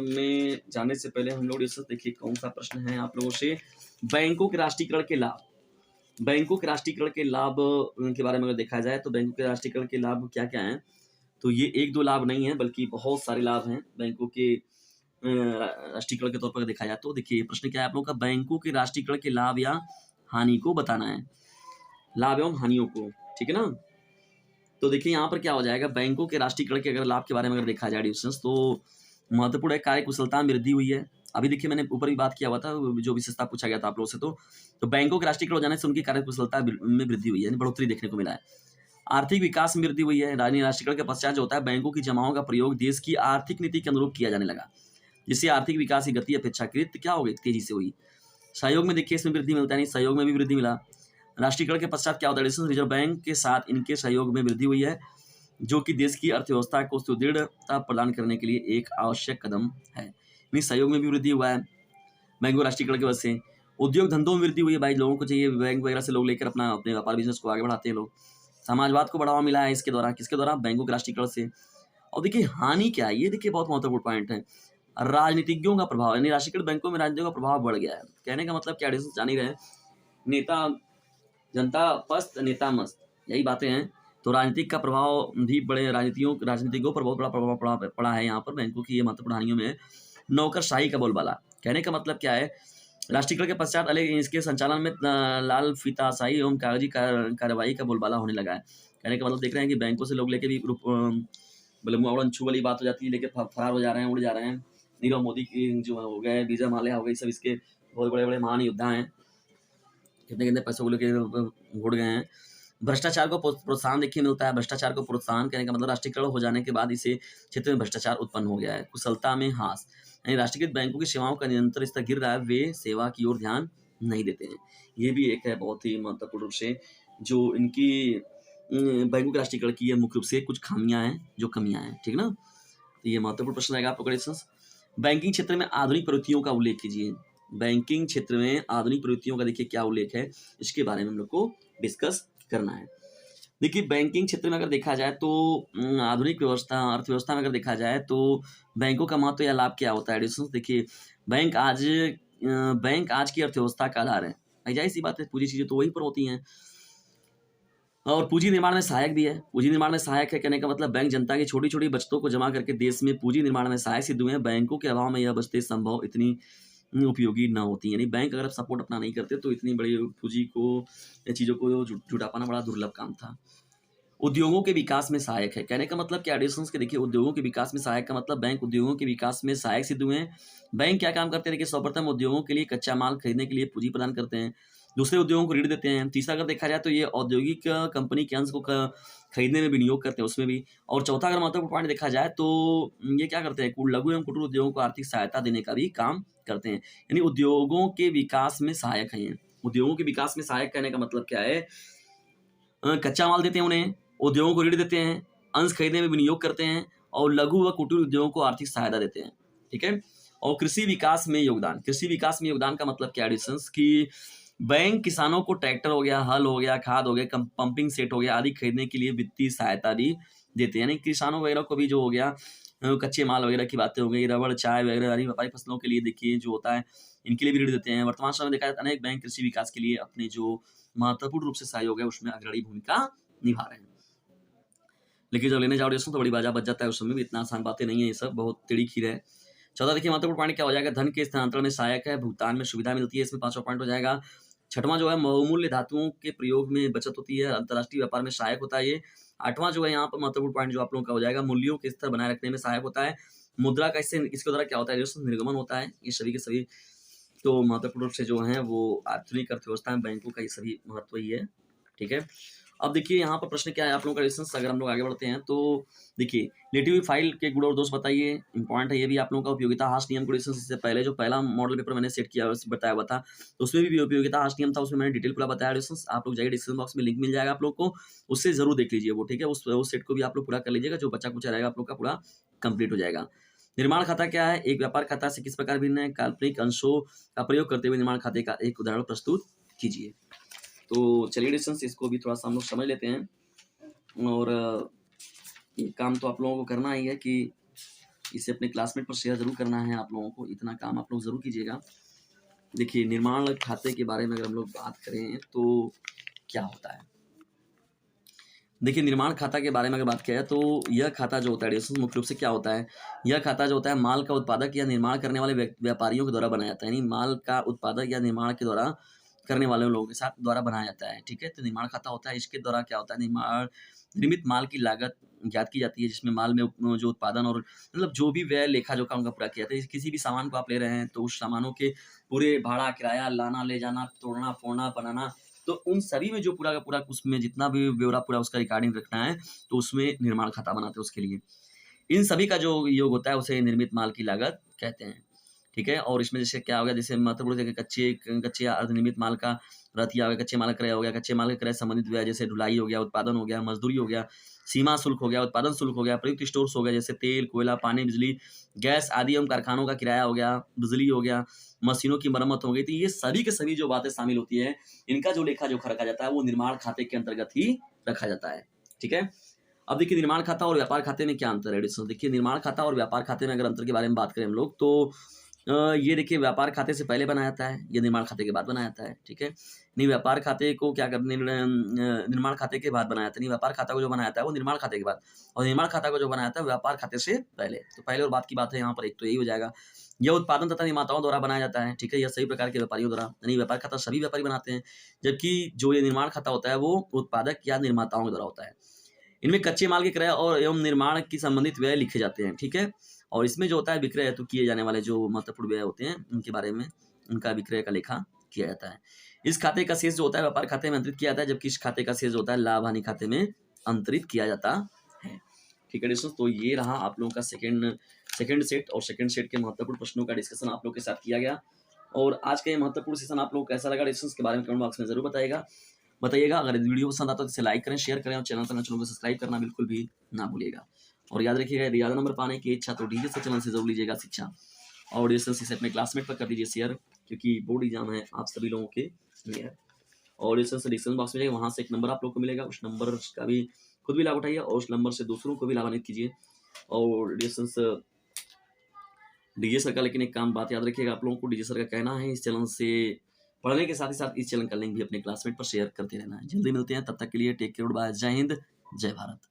में जाने से पहले हम लोग देखिए कौन सा प्रश्न है आप लोगों से, बैंकों के राष्ट्रीयकरण के लाभ। बैंकों के राष्ट्रीयकरण के लाभ के बारे में अगर देखा जाए तो बैंकों के राष्ट्रीयकरण के लाभ क्या क्या हैं, तो ये एक दो लाभ नहीं है बल्कि बहुत सारे लाभ हैं बैंकों के राष्ट्रीयकरण के तौर पर देखा जाए तो। देखिए प्रश्न क्या है आप लोगों का, बैंकों के राष्ट्रीयकरण के लाभ या हानि को बताना है, लाभ एवं हानियों को, ठीक है ना। तो देखिए यहाँ पर क्या हो जाएगा, बैंकों के राष्ट्रीयकरण के अगर लाभ के बारे में अगर देखा जाए डिविजन्स, तो महत्वपूर्ण है, कार्य कुशलता में वृद्धि हुई है। अभी देखिए मैंने ऊपर भी बात किया हुआ था, जो विशेषता पूछा गया था आप लोगों से, तो बैंकों के राष्ट्रीयकरण हो जाने से उनकी कार्य कुशलता में वृद्धि हुई है, यानी बढ़ोतरी देखने को मिला है। आर्थिक विकास में वृद्धि हुई है, राष्ट्रीयकरण के पश्चात जो होता है बैंकों की जमाओं का प्रयोग देश की आर्थिक नीति के अनुरूप किया जाने लगा, जिससे आर्थिक विकास की गति अपेक्षाकृत क्या हो गई, तेजी से हुई। सहयोग में देखिए इसमें वृद्धि मिलता है, नहीं सहयोग में भी वृद्धि मिला। राष्ट्रीयकरण के पश्चात क्या होता है, रिजर्व बैंक के साथ इनके सहयोग में वृद्धि हुई है, जो कि देश की अर्थव्यवस्था को सुदृढ़ता प्रदान करने के लिए एक आवश्यक कदम है। यानी सहयोग में भी वृद्धि हुआ है बैंकों राष्ट्रीयकरण की वजह से। उद्योग धंधों में वृद्धि हुई है, भाई लोगों को चाहिए बैंक वगैरह से लोग लेकर अपने व्यापार बिजनेस को आगे बढ़ाते हैं लोग। समाजवाद को बढ़ावा मिला है इसके द्वारा, किसके द्वारा, बैंकों के राष्ट्रीयकरण से। और देखिए हानि क्या है, ये देखिए बहुत महत्वपूर्ण पॉइंट है, राजनीतिज्ञों का प्रभाव, यानी राष्ट्रीयकृत बैंकों में राजनीतियों का प्रभाव बढ़ गया है। कहने का मतलब क्या, जान ही रहे, नेता जनता पस्त नेता मस्त, यही बातें हैं। तो राजनीतिक का प्रभाव भी बड़े राजनीतिज्ञों पर बहुत बड़ा प्रभाव पड़ा है यहाँ पर बैंकों की ये महत्वपूर्ण हानियों में। नौकरशाही का बोलबाला, कहने का मतलब क्या है, राष्ट्रीयकरण के पश्चात अलग इसके संचालन में लाल फीताशाही एवं कागजी कार्रवाई का बोलबाला होने लगा है। कहने का मतलब देख रहे हैं कि बैंकों से लोग लेके भी उड़न छू वाली बात हो जाती है, लेके फरार हो जा रहे हैं, उड़ जा रहे हैं। नीरव मोदी की जो हो गए, विजय माल्या हो गई, सब इसके बहुत बड़े बड़े महान योद्धा हैं, कितने कितने पैसों को लेके उड़ गए हैं। भ्रष्टाचार को प्रोत्साहन देखिए मिलता है। भ्रष्टाचार को प्रोत्साहन कहने का मतलब राष्ट्रीयकरण हो जाने के बाद इसे क्षेत्र में भ्रष्टाचार उत्पन्न हो गया है। कुशलता में ह्रास, यानी राष्ट्रीयकृत बैंकों की सेवाओं का निरंतर स्तर गिर रहा है, वे सेवा की ओर ध्यान नहीं देते हैं। ये भी एक है बहुत ही महत्वपूर्ण रूप से जो इनकी बैंकों के राष्ट्रीयकरण की मुख्य रूप से कुछ खामियां हैं, जो कमियां हैं, ठीक ना। तो ये महत्वपूर्ण प्रश्न रहेगा आपको क्वेश्चंस। बैंकिंग क्षेत्र में आधुनिक प्रवृत्तियों का उल्लेख कीजिए। बैंकिंग क्षेत्र में आधुनिक प्रवृत्तियों का देखिए क्या उल्लेख है, इसके बारे में हम लोग को डिस्कस करना है। देखिए बैंकिंग क्षेत्र में अगर देखा जाए तो आधुनिक व्यवस्था अर्थव्यवस्था में अगर देखा जाए तो बैंकों का महत्व या लाभ क्या होता है। देखिए बैंक आज की अर्थव्यवस्था का आधार है। जाहिर सी बात है, पूरी चीजें तो वहीं पर होती हैं और पूंजी निर्माण में सहायक भी है। पूंजी निर्माण में सहायक है कहने का मतलब बैंक जनता की छोटी छोटी बचतों को जमा करके देश में पूंजी निर्माण में सहायक सिद्ध हुए हैं। बैंकों के अभाव में यह बचतें संभव इतनी उपयोगी न होती। यानी बैंक अगर सपोर्ट अपना नहीं करते तो इतनी बड़ी पूंजी को या चीज़ों को जुटा पाना बड़ा दुर्लभ काम था। उद्योगों के विकास में सहायक है कहने का मतलब क्या एडिशंस के देखिए उद्योगों के विकास में सहायक का मतलब बैंक उद्योगों के विकास में सहायक सिद्ध हुए हैं। बैंक क्या काम करते हैं, देखिए सर्वप्रथम उद्योगों के लिए कच्चा माल खरीदने के लिए पूंजी प्रदान करते हैं, दूसरे उद्योगों को ऋण देते हैं। तीसरा अगर देखा जाए तो ये औद्योगिक कंपनी के अंश को खरीदने में विनियोग करते हैं, उसमें भी। और चौथा अगर महत्वपूर्ण पॉइंट देखा जाए तो ये क्या करते हैं, लघु एवं कुटीर उद्योगों को आर्थिक सहायता देने का भी काम करते हैं। यानी उद्योगों के विकास में सहायक है। उद्योगों के विकास में सहायक कहने का मतलब क्या है, कच्चा माल देते हैं उन्हें, उद्योगों को ऋण देते हैं, अंश खरीदने में विनियोग करते हैं और लघु व कुटीर उद्योगों को आर्थिक सहायता देते हैं, ठीक है। और कृषि विकास में योगदान, कृषि विकास में योगदान का मतलब क्या एडिशंस की बैंक किसानों को ट्रैक्टर हो गया, हल हो गया, खाद हो गया, पंपिंग सेट हो गया आदि खरीदने के लिए वित्तीय सहायता भी देते हैं। यानी किसानों वगैरह को भी जो हो गया कच्चे माल वगैरह की बातें हो गई, रबड़, चाय वगैरह व्यापारी फसलों के लिए देखिए जो होता है इनके लिए भी ऋण देते हैं। वर्तमान समय में देखा जाता है अनेक बैंक कृषि विकास के लिए अपने जो महत्वपूर्ण रूप से सहयोग है उसमें अग्रणी भूमिका निभा रहे हैं। लेकिन जब लेने जाओ तो बड़ी बाजा बच जाता है, उस समय भी इतना आसान बातें नहीं है, ये सब बहुत टेढ़ी खीर है। चौथा देखिए महत्वपूर्ण पॉइंट क्या हो जाएगा, धन के स्थानांतरण में सहायक है, भुगतान में सुविधा मिलती है, इसमें 5वां पॉइंट हो जाएगा। छठवां जो है बहुमूल्य धातुओं के प्रयोग में बचत होती है, अंतर्राष्ट्रीय व्यापार में सहायक होता है ये। 8वां जो है यहाँ पर महत्वपूर्ण पॉइंट जो आप लोगों का हो जाएगा, मूल्यों के स्तर बनाए रखने में सहायक होता है। मुद्रा का इसके द्वारा क्या होता है, निर्गमन होता है। ये सभी के सभी तो महत्वपूर्ण रूप से जो है वो आधुनिक अर्थव्यवस्था में बैंकों का ये सभी महत्व ही है, ठीक है। अब देखिए यहाँ पर प्रश्न क्या है आप लोगों का क्वेश्चन, अगर हम लोग आगे बढ़ते हैं तो देखिए लेटिव हुई फाइल के गुण और दोष बताइए, इंपॉर्टेंट है ये भी आप लोगों का। उपयोगिता हाश नियम क्वेश्चन, इससे पहले जो पहला मॉडल पेपर मैंने सेट किया बताया हुआ था तो उसमें भी उपयोगिता हाश नियम था, उसमें मैंने डिटेल पूरा बताया क्वेश्चन। आप लोग जाइए डिस्क्रिप्शन बॉक्स में लिंक मिल जाएगा आप लोग को, उससे जरूर देख लीजिए वो, ठीक है। उस सेट को भी आप लोग पूरा कर लीजिएगा, जो बच्चा कुछ रहेगा आप लोग का पूरा कंप्लीट हो जाएगा। निर्माण खाता क्या है, एक व्यापार खाता से किस प्रकार भिन्न है, काल्पनिक अंशों का प्रयोग करते हुए निर्माण खाते का एक उदाहरण प्रस्तुत कीजिए। तो चलिए डिस्टेंस इसको भी थोड़ा सा हम लोग समझ लेते हैं। और ये काम तो आप लोगों को करना ही है कि इसे अपने क्लासमेट पर शेयर जरूर करना है आप लोगों को, इतना काम आप लोग जरूर कीजिएगा। देखिए निर्माण खाते के बारे में अगर हम लोग बात करें तो क्या होता है, देखिए निर्माण खाता के बारे में अगर बात किया जाए तो यह खाता जो होता है मुख्य रूप से क्या होता है, यह खाता जो होता है माल का उत्पादक या निर्माण करने वाले व्यापारियों के द्वारा बनाया जाता है। यानी माल का उत्पादक या निर्माण के द्वारा करने वाले लोगों के साथ द्वारा बनाया जाता है, ठीक है। तो निर्माण खाता होता है, इसके द्वारा क्या होता है, निर्मित माल की लागत ज्ञात की जाती है, जिसमें माल में जो उत्पादन और मतलब जो भी व्यय लेखा जोखा उनका पूरा किया जाता है। किसी भी सामान को आप ले रहे हैं तो उस सामानों के पूरे भाड़ा, किराया, लाना ले जाना, तोड़ना फोड़ना बनाना, तो उन सभी में जो पूरा का पूरा उसमें जितना भी ब्यौरा पूरा उसका रिकॉर्डिंग रखना है तो उसमें निर्माण खाता बनाते हैं उसके लिए। इन सभी का जो योग होता है उसे निर्मित माल की लागत कहते हैं, ठीक है। और इसमें जैसे क्या हो गया, जैसे महत्वपूर्ण कच्चे या अर्धनिर्मित माल का रतिया हो गया, कच्चे माल का क्रय हो गया, कच्चे माल का क्रय संबंधित व्यय जैसे ढुलाई हो गया, उत्पादन हो गया, मजदूरी हो गया, सीमा शुल्क हो गया, उत्पादन शुल्क हो गया, प्रयुक्त स्टोर्स हो गया जैसे तेल, कोयला, पानी, बिजली, गैस आदि एवं कारखानों का किराया हो गया, बिजली हो गया, मशीनों की मरम्मत हो गई। तो ये सभी के सभी जो बातें शामिल होती है, इनका जो लेखा जोखा रखा जाता है वो निर्माण खाते के अंतर्गत ही रखा जाता है, ठीक है। अब देखिए निर्माण खाता और व्यापार खाते में क्या अंतर है। देखिए निर्माण खाता और व्यापार खाते में अगर अंतर के बारे में बात करें हम लोग तो ये देखिए व्यापार खाते से पहले बनाया जाता है, ये निर्माण खाते के बाद बनाया जाता है, ठीक है। नहीं व्यापार खाते को क्या करने निर्माण खाते के बाद बनाया जाता है, नहीं व्यापार खाता को जो बनाया जाता है वो निर्माण खाते के बाद, और निर्माण खाता को जो बनाया जाता है व्यापार खाते से पहले। तो पहले और बाद की बात है यहाँ पर, एक तो यही हो जाएगा। यह उत्पादन तथा निर्माताओं द्वारा बनाया जाता है, ठीक है, यह सभी प्रकार के व्यापारियों द्वारा, यानी व्यापार खाता सभी व्यापारी बनाते हैं, जबकि जो ये निर्माण खाता होता है वो उत्पादक या निर्माताओं के द्वारा होता है। इनमें कच्चे माल के क्रय और एवं निर्माण की संबंधित व्यय लिखे जाते हैं, ठीक है। और इसमें जो होता है विक्रय हेतु किए जाने वाले जो महत्वपूर्ण व्यय होते हैं उनके बारे में, उनका विक्रय का लेखा किया जाता है। इस खाते का शेष जो होता है व्यापार खाते में अंतरित किया जाता है, जबकि इस खाते का शेष जो होता है लाभ हानि खाते में अंतरित किया जाता है। ठीक है दोस्तों, तो ये रहा आप लोगों का सेकंड सेट और सेकंड सेट के महत्वपूर्ण प्रश्नों का डिस्कशन आप लोग के साथ किया गया। और आज का ये महत्वपूर्ण सेशन आप लोग को कैसा लगा, डिस्कशन के बारे में कमेंट बॉक्स में जरूर बताइएगा। अगर वीडियो पसंद आता है तो इसे लाइक करें, शेयर करें और चैनल को सब्सक्राइब करना बिल्कुल भी ना भूलिएगा। और याद रखिएगा, यदि ज़्यादा नंबर पाने की इच्छा तो डीजे सर चैनल से जरूर लीजिएगा शिक्षा, और इसे अपने क्लासमेट पर कर दीजिए शेयर, क्योंकि बोर्ड एग्जाम है आप सभी लोगों के नियर। और डिस्क्रिप्शन बॉक्स में जाइए, वहाँ से एक नंबर आप लोग को मिलेगा, उस नंबर का भी खुद भी लाभ उठाइए और उस नंबर से दूसरों को भी लाभान्वित कीजिए। और डीजे सर का लेकिन एक बात याद रखिएगा, आप लोगों को डीजे सर का कहना है इस चैनल से पढ़ने के साथ ही साथ इस चैनल का लिंक भी अपने क्लासमेट पर शेयर करते रहना है। जल्दी मिलते हैं, तब तक के लिए टेक केयर, बाय, जय हिंद, जय भारत।